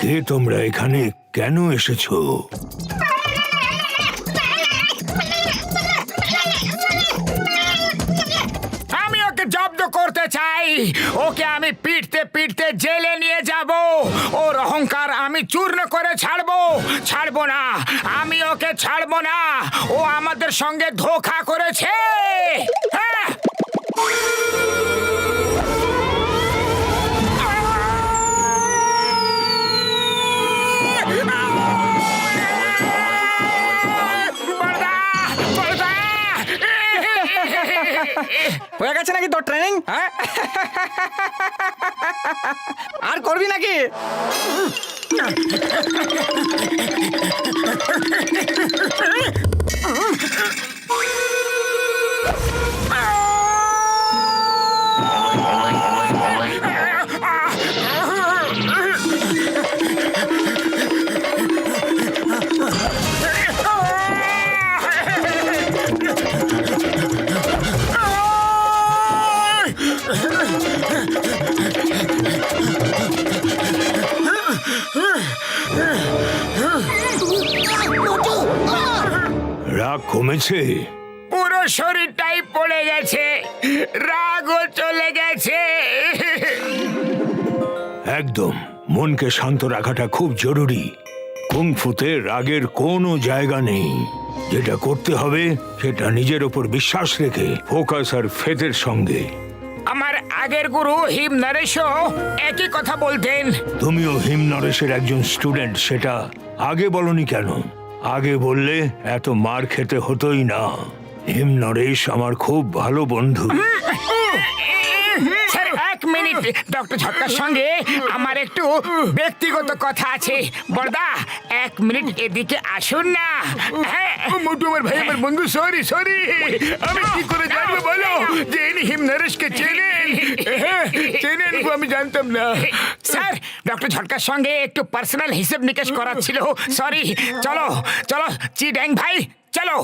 কে তোমরা এখানে কেন এসেছো? আমি ওকে জব্দ করতে চাই। ওকে আমি পিটতে পিটতে জেলে নিয়ে যাব। ওর অহংকার আমি চূর্ণ করে ছাড়বো। ছাড়বো না, আমি ওকে ছাড়বো না। ও আমাদের সঙ্গে ধোঁকা করেছে। হ্যাঁ, হয়ে গেছে নাকি তোর ট্রেনিং? হ্যাঁ, আর করবি নাকি? রাগ কমেছে? পুরো শরীরটাই পড়ে গেছে, রাগও চলে গেছে। একদম, মনকে শান্ত রাখাটা খুব জরুরি। কুংফুতে রাগের কোনো জায়গা নেই। যেটা করতে হবে সেটা নিজের ওপর বিশ্বাস রেখে, ফোকাস আর ফেথের সঙ্গে। আমার আগের গুরু হিম নরেশও একই কথা বলতেন। তুমিও হিম নরেশের একজন স্টুডেন্ট, সেটা আগে বলনি কেন? আগে বললে এত মার খেতে হতোই না। হিম নরেশ আমার খুব ভালো বন্ধু। স্যার, এক মিনিট, ডক্টর ঝটকার সঙ্গে আমার একটু ব্যক্তিগত কথা আছে। বড়দা, এক মিনিট এদিকে আসুন না। হ্যাঁ, মোটু আমার ভাই, আমার বন্ধু, সরি সরি। আমি কি করে জানবো বলো যে ইনি হিম নরেশকে চেনেন? হ্যাঁ, চেনেন, আমি জানতাম না। স্যার, ডক্টর ঝটকার সঙ্গে একটু পার্সোনাল হিসেব নিকেশ করার ছিল। সরি। চলো চলো চিড্যাং ভাই, চলো।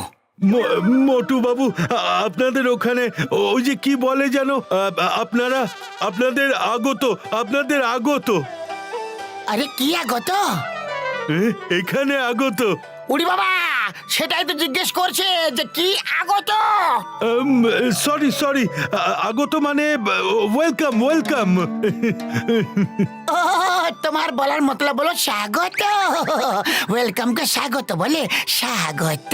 মোটু বাবু, আপনাদের ওখানে ওই যে কি বলে যেন, আপনাদের আগত। আরে কি আগত? এখানে আগত। উরি বাবা, সেটাই তো জিজ্ঞেস করছে যে কি আগত। সরি, আগত মানে ওয়েলকাম। ও, তো তোমার বলার মতলব বলো স্বাগত। ওয়েলকাম কে স্বাগত বলে স্বাগত।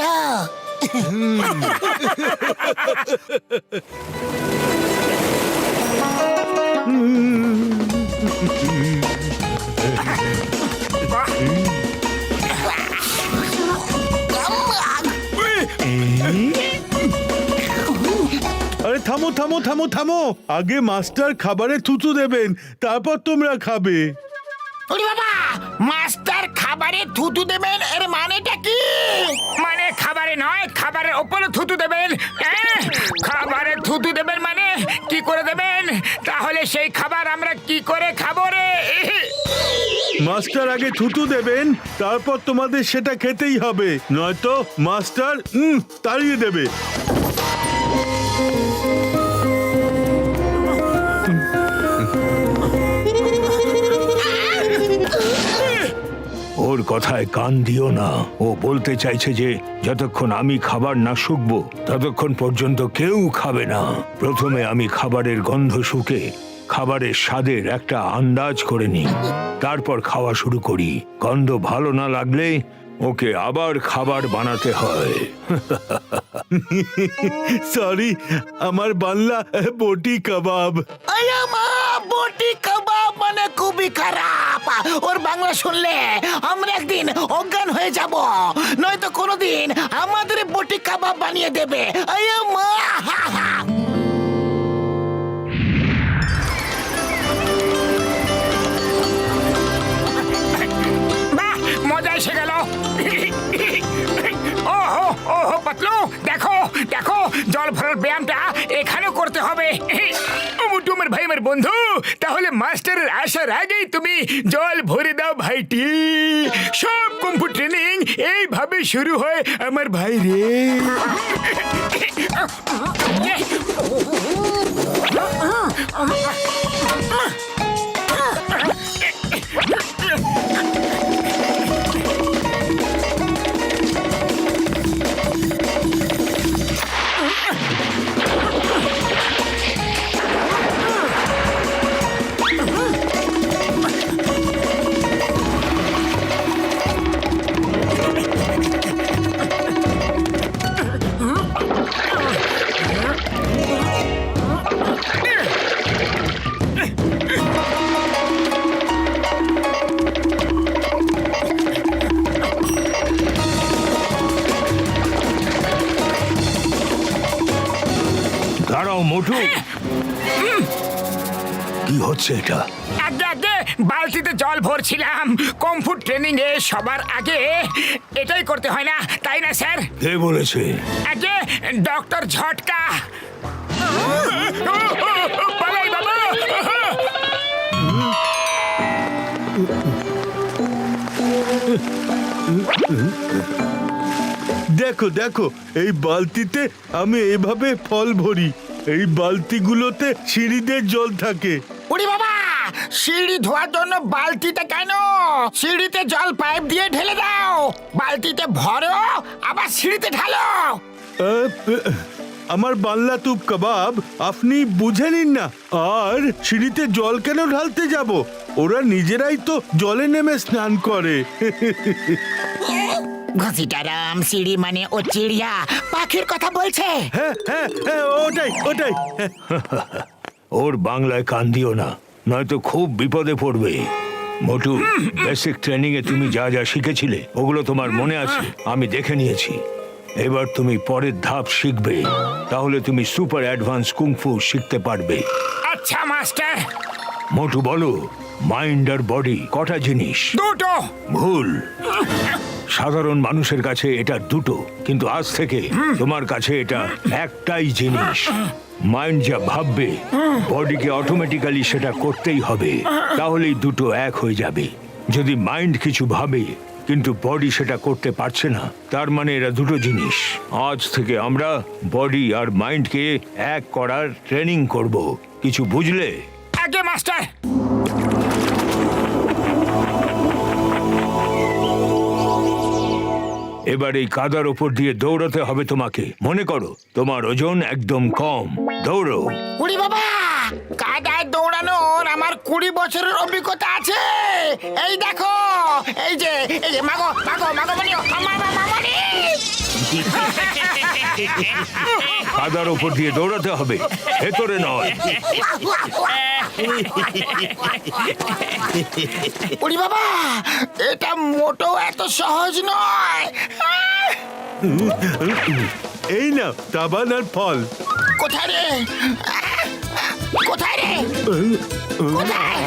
আরে থামো থামো থামো থামো, আগে মাস্টার খাবারে থুতু দেবেন, তারপর তোমরা খাবে। ওরে বাবা, মাস্টার খাবারে থুতু দেবেন, এর মানেটা কি? মানে খাবারে নয়, খাবারের ওপরে থুতু দেবেন। খাবারে থুতু দেবেন মানে কি করে দেবেন? তাহলে সেই খাবার আমরা কি করে খাবো রে? মাস্টার আগে থুতু দেবেন, তারপর তোমাদের সেটা খেতেই হবে, নয়তো মাস্টার তাড়িয়ে দেবে। ওর কথায় কান দিও না। ও বলতে চাইছে যে যতক্ষণ আমি খাবার না শুকবো ততক্ষণ পর্যন্ত কেউ খাবে না। প্রথমে আমি খাবারের গন্ধ শুকে খাবারের স্বাদের একটা আন্দাজ করে নিই, তারপর খাওয়া শুরু করি। গন্ধ ভালো না লাগলে ওকে আবার খাবার বানাতে হয়। সরি, আমার বাংলা বটি কাবাব। আয়া মা, বটি কাবাব মানে খুবই খারাপ। ওর বাংলা শুনলে আমরা একদিন অজ্ঞান হয়ে যাব, নয়তো কোনোদিন আমাদের বটি কাবাব বানিয়ে দেবে। আয়া মা। বাহ, মজা এসে গেল। ওহো ওহো পাতলু, দেখো দেখো, জল ভরার ব্যায়ামটা এখানেও করতে হবে। মুটুমের ভাই, আমার বন্ধু, তাহলে মাস্টারের আসার আগেই তুমি জল ভরে দাও ভাইটি। সব কুম্ফু ট্রেনিং এইভাবে শুরু হয় আমার ভাই রে। দাঁড়াও মোটু, কি হচ্ছে এটা? আগে আগে বালতিতে জল ভরছিলাম। কমফু ট্রেনিং এ সবার আগে এটাই করতে হয় না, তাই না স্যার? কে বলেছে? আগে ডক্টর ঝটকা। পালাই বাবা। দেখো দেখো, এই বালতিতে আমি এভাবে ফল ভরি, এই বালতিগুলোতে সিঁড়িদের জল থাকে। ওরে বাবা, সিঁড়ি ধোয়ার জন্য বালতিতে কেন? সিঁড়িতে জল পাইপ দিয়ে ঢেলে দাও, বালতিতে ভরো আবার সিঁড়িতে ঢালো। আমার বাংলা তুপ কাবাব আপনি বুঝে নিন না। আর সিঁড়িতে জল কেন ঢালতে যাব? ওরা নিজেরাই তো জলে নেমে স্নান করে। ঘসিটারাম, সিঁড়ি মানে ও চিড়িয়া পাখির কথা বলছে। হ্যাঁ হ্যাঁ হ্যাঁ, ওটাই ওটাই। ওর বাংলায় কান দিও না, নয়তো খুব বিপদে পড়বে। মোটু, বেসিক ট্রেনিং এ তুমি যা যা শিখেছিলে ওগুলো তোমার মনে আছে, আমি দেখে নিয়েছি। এবার তুমি পরের ধাপ শিখবে, তাহলে তুমি সুপার অ্যাডভান্স কুংফু শিখতে পারবে। আচ্ছা মাস্টার। মোটু বলো, মাইন্ড আর বডি কটা জিনিস? দুটো। ভুল। সাধারণ মানুষের কাছে এটা দুটো, কিন্তু আজ থেকে তোমার কাছে এটা একটাই জিনিস। মাইন্ড যা ভাববে বডিকে অটোমেটিক্যালি সেটা করতেই হবে, তাহলেই দুটো এক হয়ে যাবে। যদি মাইন্ড কিছু ভাবে কিন্তু বডি সেটা করতে পারছে না, তার মানে এরা দুটো জিনিস। আজ থেকে আমরা বডি আর মাইন্ডকে এক করার ট্রেনিং করব, কিছু বুঝলে? আগে মাস্টার। এবার এই কাদার ওপর দিয়ে দৌড়াতে হবে তোমাকে। মনে করো তোমার ওজন একদম কম, দৌড়ো। ওরে বাবা, কাদায় দৌড়ানোর আমার 20 বছরের অভিজ্ঞতা আছে। এই দেখো, এই যে মাগো মাগো মাগো বলিও মামানি। কাদার ওপর দিয়ে দৌড়াতে হবে, ভেতরে নয়। ওরে বাবা, এটা মোটেও এত সহজ নয়। এই না তাবান আর ফল। কোথায় রে? কোথায় রে? কোথায়?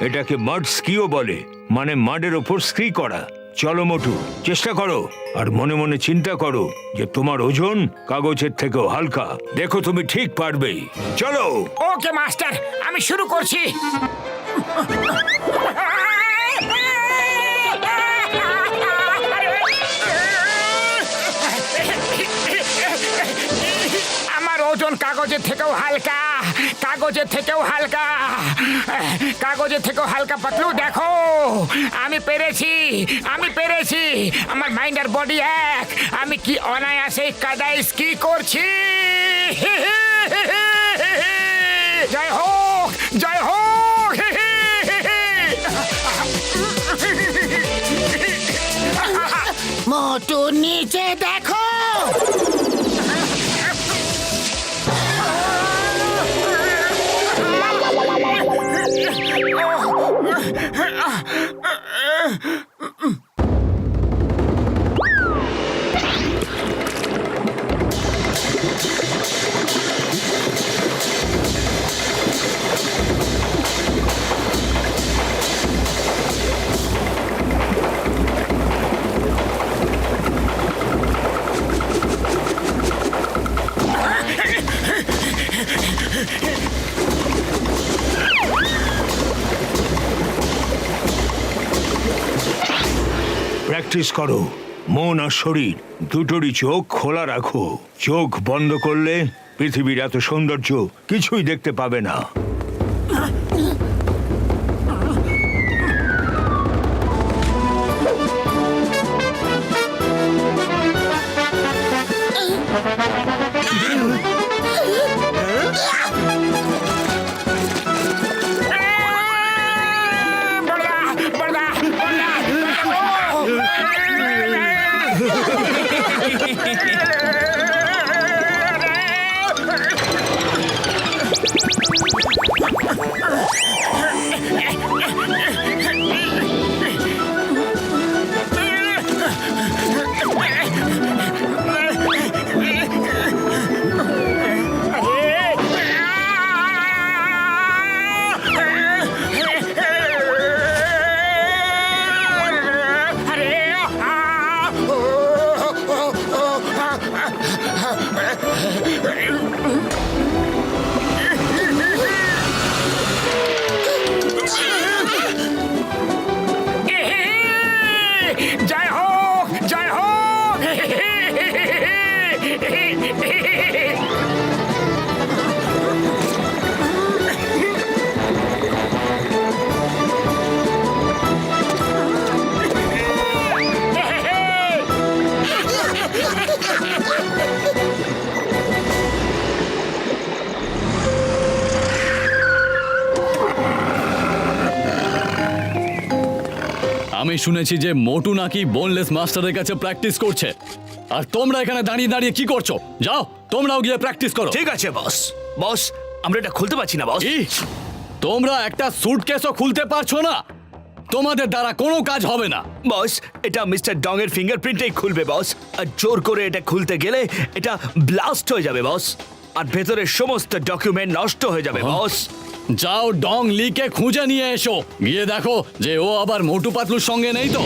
এটাকে মাড স্কিও বলে, মানে মাডের ওপর স্কি করা। চলো মোটু, চেষ্টা করো, আর মনে মনে চিন্তা করো যে তোমার ওজন কাগজের থেকেও হালকা। দেখো তুমি ঠিক পারবেই। চলো। ওকে মাস্টার, আমি শুরু করছি। আমার ওজন কাগজের থেকেও হালকা, কাগজের থেকেও হালকা, কাগজের থেকেও হালকা। পাতলু দেখো, আমি পেরেছি, আমি পেরেছি। আমার মাইন্ড আর বডি এক। আমি কি অনায়াসে কাদায় স্কি করছি। জয় হোক, জয় হোক। মোটু নিচে দেখো। প্র্যাকটিস করো। মন আর শরীর দুটোরই চোখ খোলা রাখো। চোখ বন্ধ করলে পৃথিবীর এত সৌন্দর্য কিছুই দেখতে পাবে না। জয় হোক, জয় হোক। আমি শুনেছি যে মোটু নাকি বোনলেস মাস্টারের কাছে প্র্যাকটিস করছে, আর তোমরা এখানে দাঁড়িয়ে দাঁড়িয়ে কি করছো? যাও, তোমরাও গিয়ে প্র্যাকটিস করো। ঠিক আছে বস। বস, আমরা এটা খুলতে পারছি না বস। কি? তোমরা একটা সুটকেসও খুলতে পারছো না? তোমাদের দ্বারা কোনো কাজ হবে না। বস, এটা মিস্টার ডং এর ফিঙ্গারপ্রিন্টেই খুলবে বস। আর জোর করে এটা খুলতে গেলে এটা ব্লাস্ট হয়ে যাবে বস, আর ভেতরের সমস্ত ডকুমেন্ট নষ্ট হয়ে যাবে বস। যাও, ডং লিকে খুঁজে নিয়ে এসো। গিয়ে দেখো যে ও আবার মোটু পাতলুর সঙ্গে নেই তো।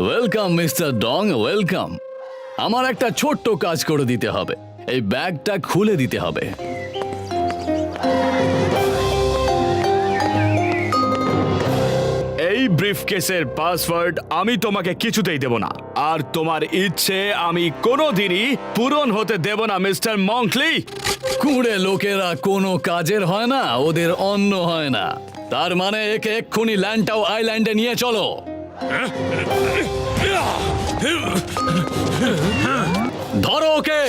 Welcome mister Dong, welcome. আমার একটা ছোট্ট কাজ করে দিতে হবে, এই ব্যাগটা খুলে দিতে হবে। এই ব্রিফকেসের পাসওয়ার্ড আমি তোমাকে কিছুতেই দেব না, আর তোমার ইচ্ছে আমি কোনোদিনই পূরণ হতে দেব না মিস্টার মঙ্কলি। কুঁড়ে লোকেরা কোনো কাজের হয় না, ওদের অন্ন হয় না। তার মানে একে এক্ষুনি ল্যান্টাও আইল্যান্ডে নিয়ে চলো। ধরো ওকে।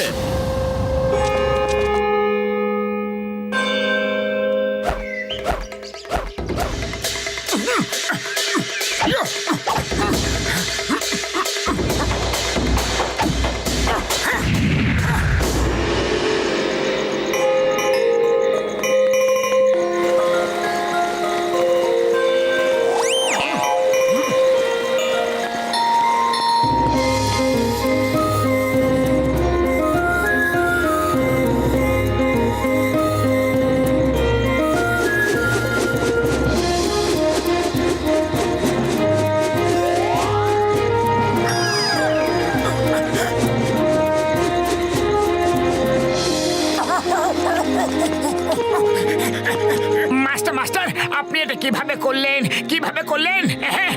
মাস্টার মাস্টার, আপনি এটা কিভাবে করলেন, কিভাবে করলেন? হ্যাঁ,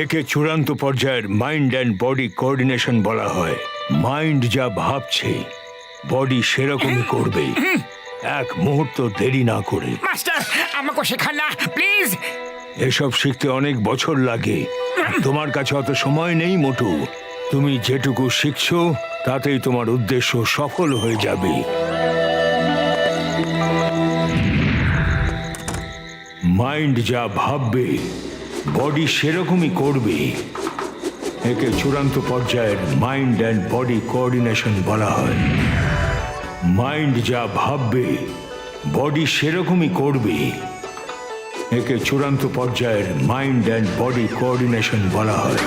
একে চূড়ান্ত পর্যায়ের মাইন্ড অ্যান্ড বডি কোঅর্ডিনেশন বলা হয়। মাইন্ড যা ভাবছে বডি সেরকমই করবে, এক মুহূর্ত দেরি না করে। মাস্টার আমাকে শেখান না প্লিজ। এসব শিখতে অনেক বছর লাগে, তোমার কাছে অত সময় নেই মোটু। তুমি যেটুকু শিখছো তাতেই তোমার উদ্দেশ্য সফল হয়ে যাবে। মাইন্ড যা ভাববে বডি সেরকমই করবে। একে চূড়ান্ত পর্যায়ের মাইন্ড অ্যান্ড বডি কোঅর্ডিনেশন বলা হয়। মাইন্ড যা ভাববে বডি সেরকমই করবে। একে চূড়ান্ত পর্যায়ের মাইন্ড অ্যান্ড বডি কোঅর্ডিনেশন বলা হয়।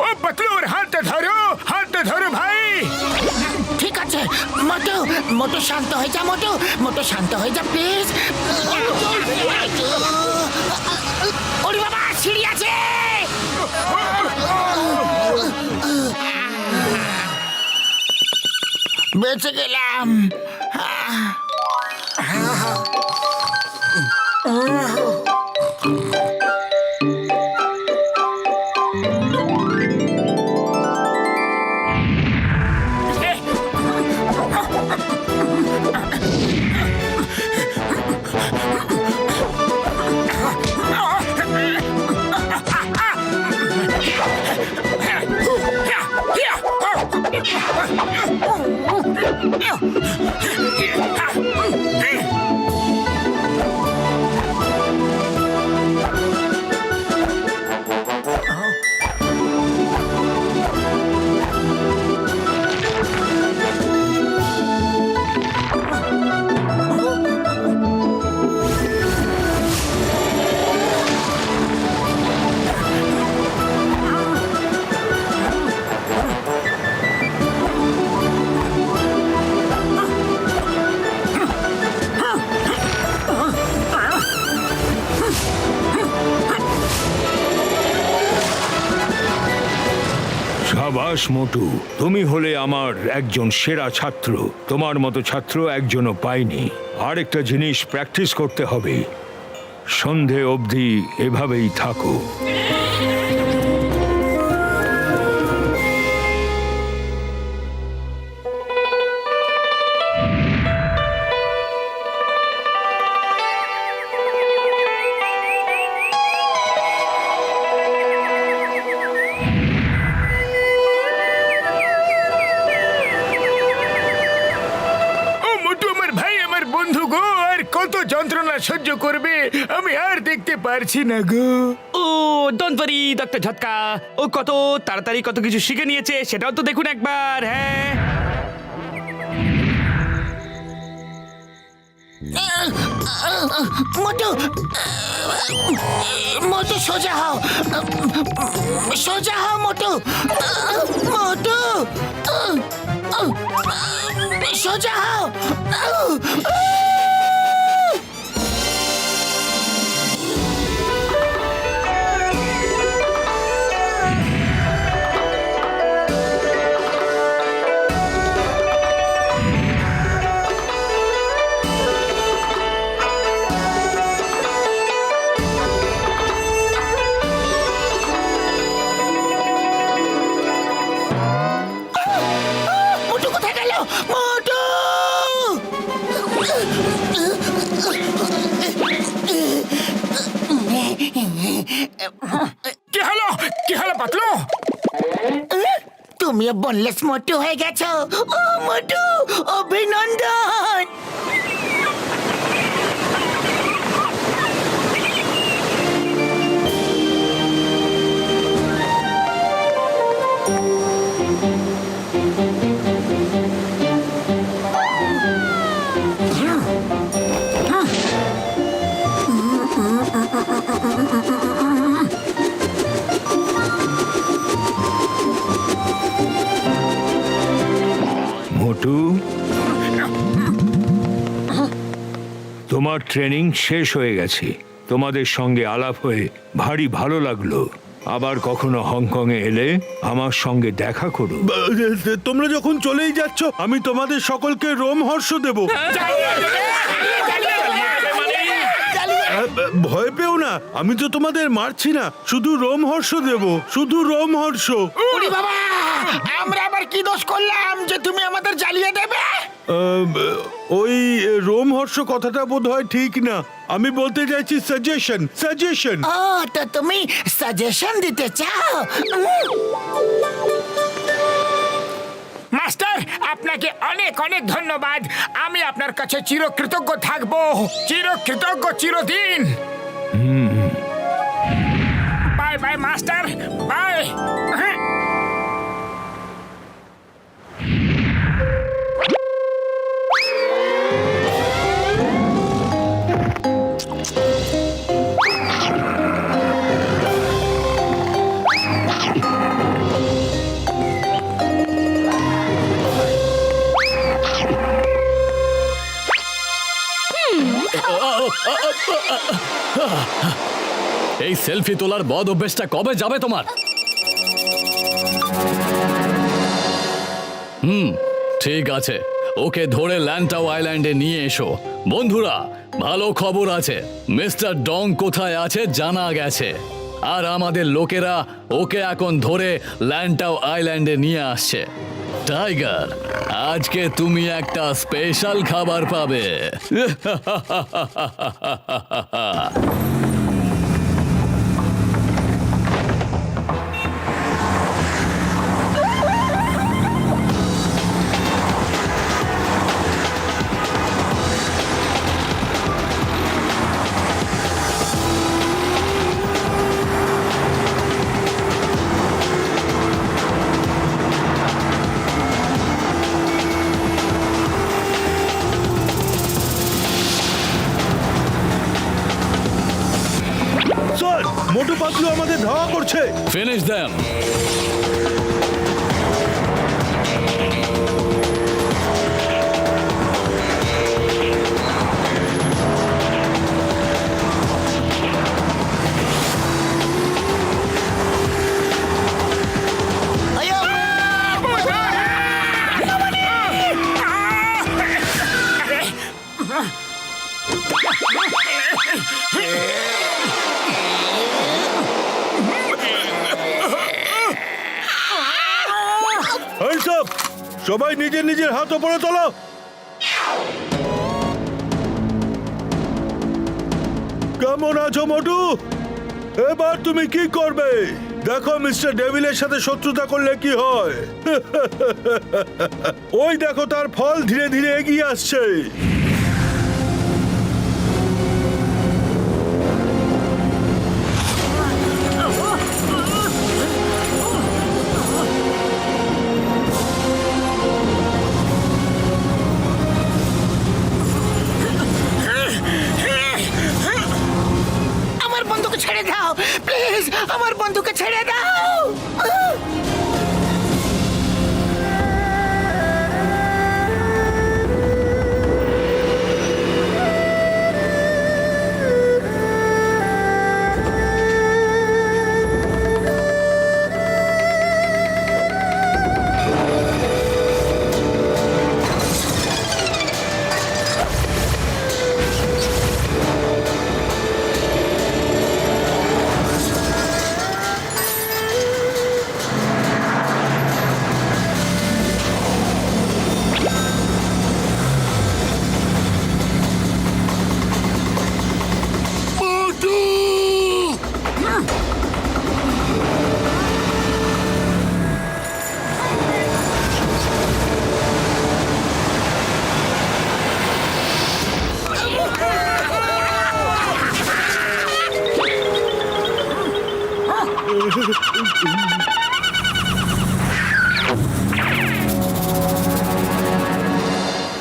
ও পতলুর, হাতে ধরো ভাই। ঠিক আছে মোটু, মোটু শান্ত হয়ে যা, মোটু, মোটু শান্ত হয়ে যা প্লিজ। ওরে বাবা, সিঁড়ি আছে। বেঁচে গেলাম। সাবাস মোটু, তুমি হলে আমার একজন সেরা ছাত্র। তোমার মতো ছাত্র একজনও পাইনি। আরেকটা জিনিস প্র্যাকটিস করতে হবে। সন্ধে অবধি এভাবেই থাকো। ও মোটু আমার ভাই, আমার বন্ধু গো, আর কত যন্ত্রণা সহ্য করবে, আমি আর দেখতে পারছি না গো। ও ডোন্ট ওয়ারি ডক্টর ঝটকা, ও কত তাড়াতাড়ি কত কিছু শিখে নিয়েছে সেটাও তো দেখুন একবার। হ্যাঁ, মোটু মোটু সোজা হও, সোজা হও মোটু, মোটু সোজা হও। মোটু কোথায় গেল? মোটু! কি হলো, কি হলো পাতলু? তুমিও বনলেস মোটু হয়ে গেছো। ও মোটু, অভিনন্দন। মোটু, তোমার ট্রেনিং শেষ হয়ে গেছে। তোমাদের সঙ্গে আলাপ হয়ে ভারী ভালো লাগলো। আবার কখনো হংকং এ এলে আমার সঙ্গে দেখা করো। তোমরা যখন চলেই যাচ্ছ, আমি তোমাদের সকলকে রোমহর্ষ দেব। ভয় পেও না, আমি তো তোমাদের মারছি না, শুধু রোমহর্ষ দেব, শুধু রোমহর্ষ। ওরে বাবা, আমরা আবার কি দোষ করলাম যে তুমি আমাদের জ্বালিয়ে দেবে? ওই রোমহর্ষ কথাটা বোধহয় ঠিক না, আমি বলতে চাইছি সাজেশন, সাজেশন। ও, তো তুমি সাজেশন দিতে চাও? মাস্টার, আপনাকে অনেক অনেক ধন্যবাদ। আমি আপনার কাছে চিরকৃতজ্ঞ থাকবো, চিরকৃতজ্ঞ চিরদিন। Bye bye master, bye. এই সেলফি তোলার বদ অভ্যেসটা কবে যাবে তোমার? ঠিক আছে, ওকে ধরে ল্যান্টাও আইল্যান্ডে নিয়ে এসো। বন্ধুরা, ভালো খবর আছে, মিস্টার ডং কোথায় আছে জানা গেছে, আর আমাদের লোকেরা ওকে এখন ধরে ল্যান্টাও আইল্যান্ডে নিয়ে আসছে। টাইগার, আজকে তুমি একটা স্পেশাল খাবার পাবে। স্যার, মোটু পাতলু আমাদের ধাওয়া করছে। Finish them. আয়ো! সবাই নিজের নিজের হাত উপরে তোলো। কেমন আছো মোটু? এবার তুমি কি করবে? দেখো মিস্টার ডেভিলের সাথে শত্রুতা করলে কি হয়। ওই দেখো তার ফল ধীরে ধীরে এগিয়ে আসছে। আমার বন্ধুকে ছেড়ে দাও প্লিজ, আমার বন্ধুকে ছেড়ে দাও।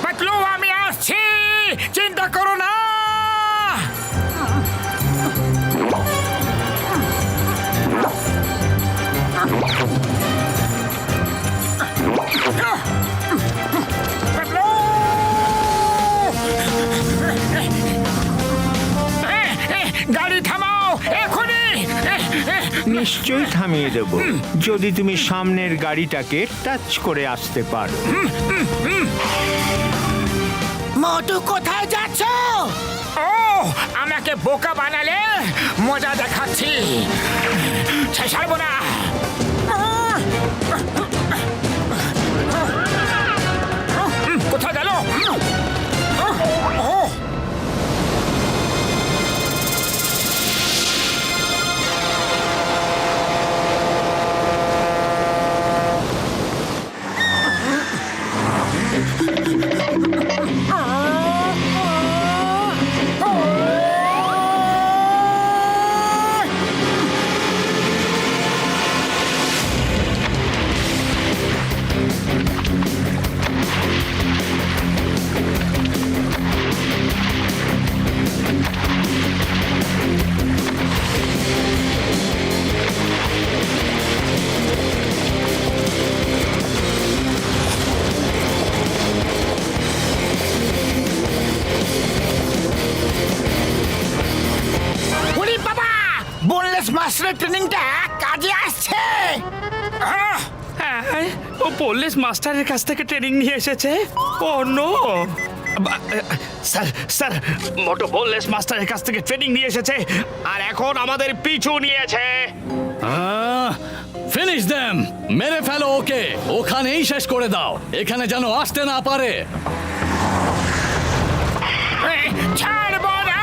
পাতলু আমি আসছি, চিন্তা করো না। পাতলু! গাড়ি থামাও এখনই। নিশ্চয়ই থামিয়ে দেব যদি তুমি সামনের গাড়িটাকে টাচ করে আসতে পারো। মোটু কোথায় যাচ্ছ? ও আমাকে বোকা বানালে মজা দেখাচ্ছি, ছাড়বো না। কোথায় গেল? মাস্টারের ট্রেনিংটা কাজে আসছে। ও পুলিশ মাস্টারের কাছ থেকে ট্রেনিং নিয়ে এসেছে। ও নো স্যার, স্যার মোটো পুলিশ মাস্টারের কাছ থেকে ট্রেনিং নিয়ে এসেছে আর এখন আমাদের পিছু নিয়েছে। ফিনিশ দেম, মেরে ফেলো ওকে, ওখানেই শেষ করে দাও, এখানে যেন আসতে না পারে। ছাড়বো না।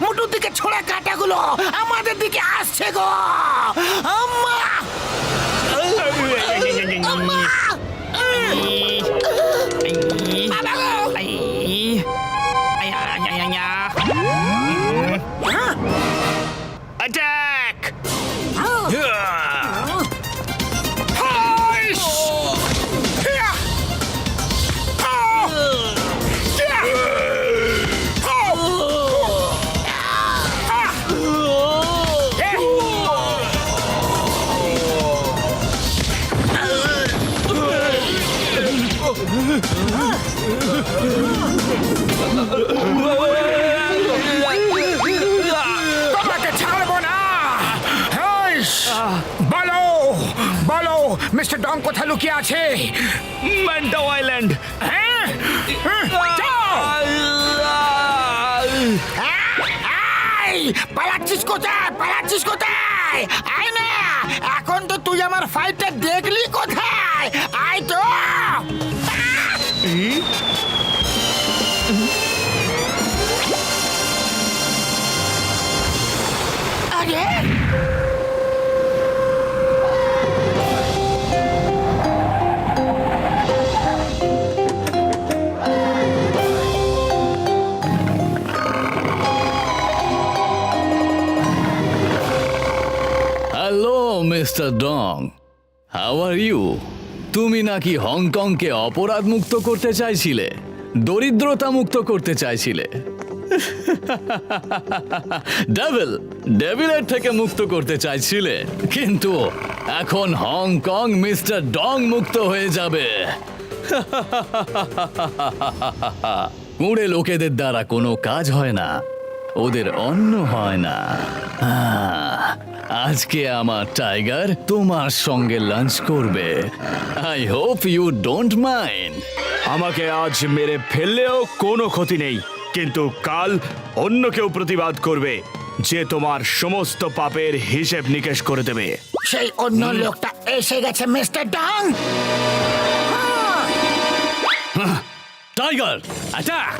মোটুর দিকে ছোড়া কাঁটাগুলো আমাদের দিকে আসছে গো। আম্মা! আম্মা! বাবা গো! অ্যাটাক! তোমাকে ছাড়বো না। হেইস! বলো বলো মিস্টার ডং কোথায় লুকিয়ে আছে? ম্যান্টাও আইল্যান্ড। হ্যাঁ? যাও! এই, পালাচ্ছিস কোথায়? পালাচ্ছিস কোথায়? আয় না! এখন তো তুই আমার ফাইটটা দেখলি কোথায়? আয় তো! আরে! Hello mister Dong, how are you? তুমি নাকি হংকংকে অপরাধ মুক্ত করতে চাইছিলে, দরিদ্রতা মুক্ত করতে চাইছিলে, ডেভিলের থেকে মুক্ত করতে চাইছিলে, কিন্তু এখন হংকং মিস্টার ডং মুক্ত হয়ে যাবে। কুঁড়ে লোকেদের দ্বারা কোনো কাজ হয় না, ওদের অন্ন হয় না। আজকে আমার টাইগার তোমার সঙ্গে লাঞ্চ করবে। I hope you don't mind. আমাকে আজ মেরে ফেললেও কোনো ক্ষতি নেই, কিন্তু কাল অন্য কেউ প্রতিবাদ করবে যে তোমার সমস্ত পাপের হিসেব নিকেশ করে দেবে। সেই অন্য লোকটা এসে গেছে মিস্টার ডং। Tiger attack!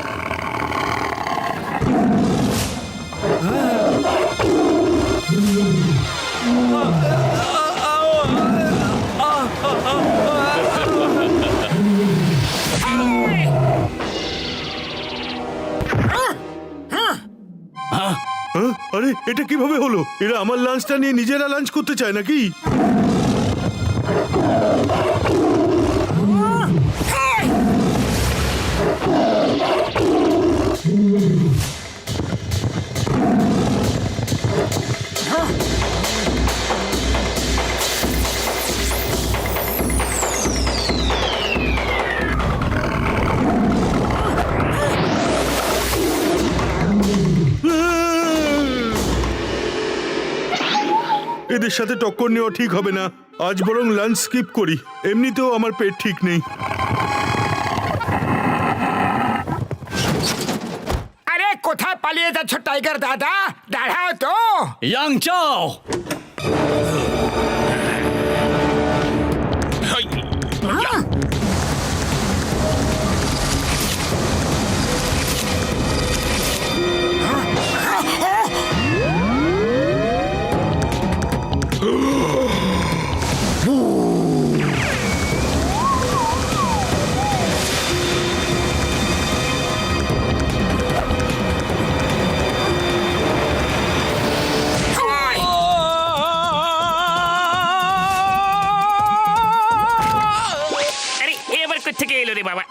হ্যাঁ? আরে এটা কিভাবে হলো? এরা আমার লাঞ্চটা নিয়ে নিজেরা লাঞ্চ করতে চায় নাকি? এদের সাথে টক্কর নেওয়া ঠিক হবে না। আজ বরং লাঞ্চ স্কিপ করি, এমনিতেও আমার পেট ঠিক নেই। আরে কোথায় পালিয়ে যাচ্ছ টাইগার দাদা? দাঁড়াও তো। ইয়াং চাও, আরে এবার কোথেকে এলো রে বাবা?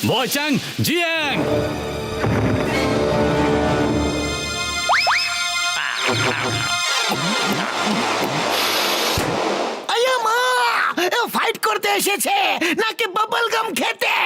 বয়চাং জিয়াং। আয়া মা! ফাইট করতে এসেছে নাকি বাবল গাম খেতে?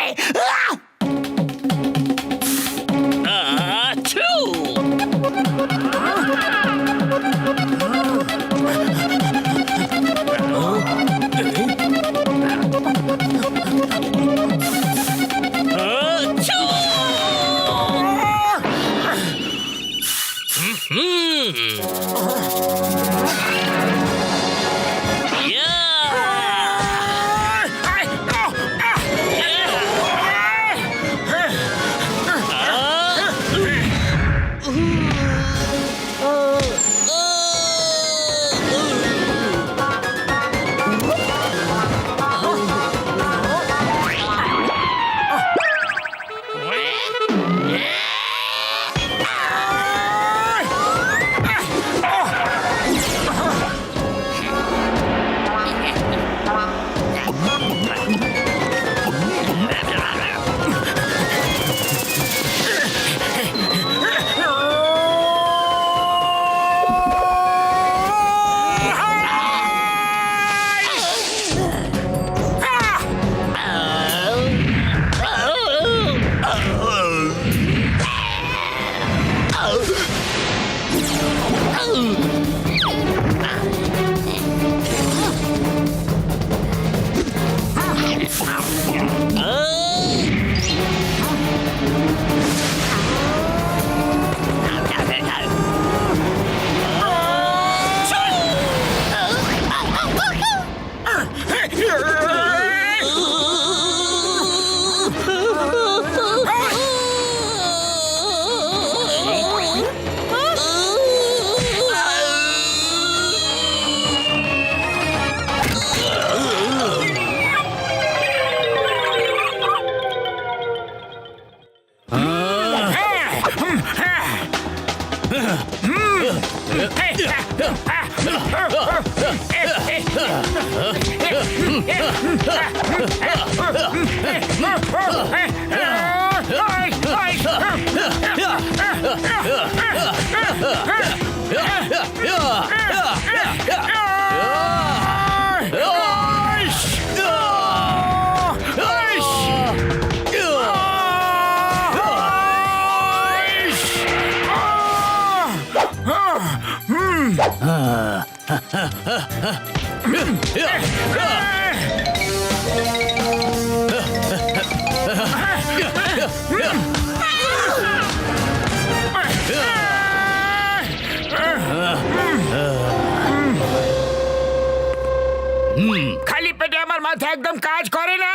খালি পেটে আমার মাথা একদম কাজ করে না।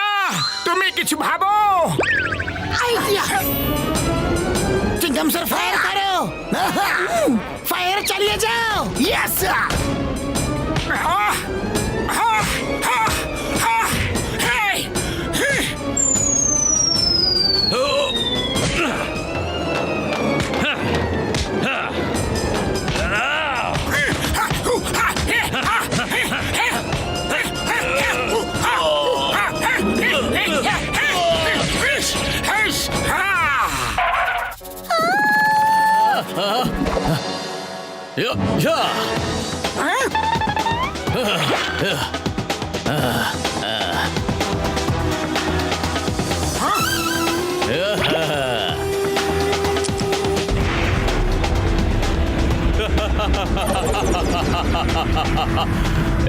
তুমি কিছু ভাবো। আইডিয়া চিংগাম স্যার ফায়ার করো ফায়ার চালিয়ে যাও ইয়েস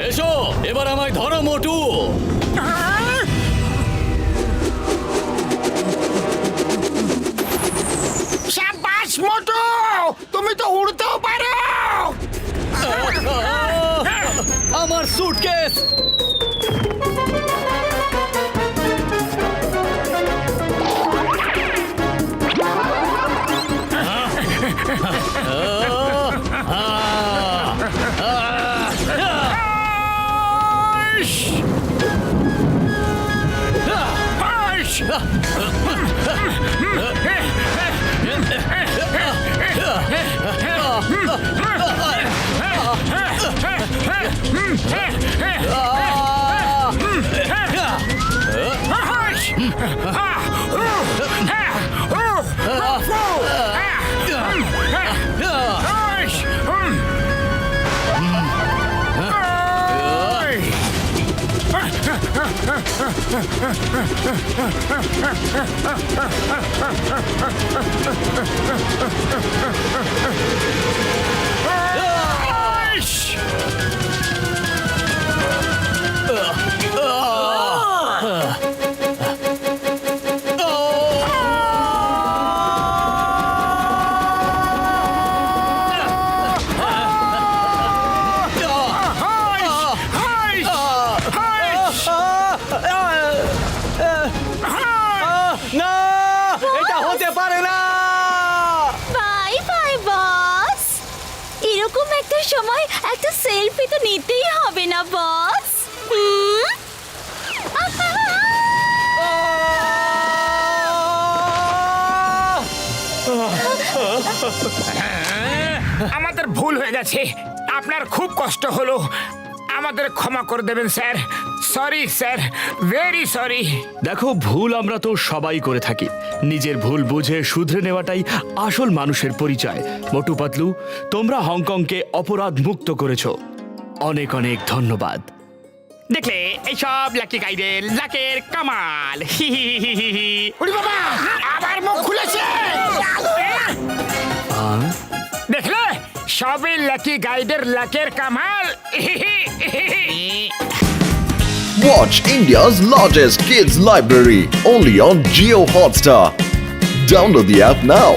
এসো এবার আমায় ধরো মোটু। শাবাশ মোটু তুমি তো উড়তেও পারো আমার সুটকেস না, এটা হতে পারে না। বাই বাই বস। এরকম একটা সময় একটা সেলফি তো নিতেই হবে না বস? আমাদের ভুল হয়ে গেছে। আপনার খুব কষ্ট হলো। আমাদের ক্ষমা করে দেবেন sir. Sorry sir, very sorry. দেখো, ভুল আমরা তো সবাই করে থাকি। নিজের ভুল বুঝে শুধরে নেওয়াটাই আসল মানুষের পরিচয়। মোটু পাতলু, তোমরা হংকংকে অপরাধ মুক্ত করেছো। অনেক অনেক ধন্যবাদ। দেখলে এইসব লাকি গাইডের লাকের কামাল। হি হি হি হি হি। উড়ি বাবা আবার মুখ খুলেছে দেখলে সবই লাকি গাইডের লাকের Kamal. Watch India's largest kids library only on Jio Hotstar. Download the app now.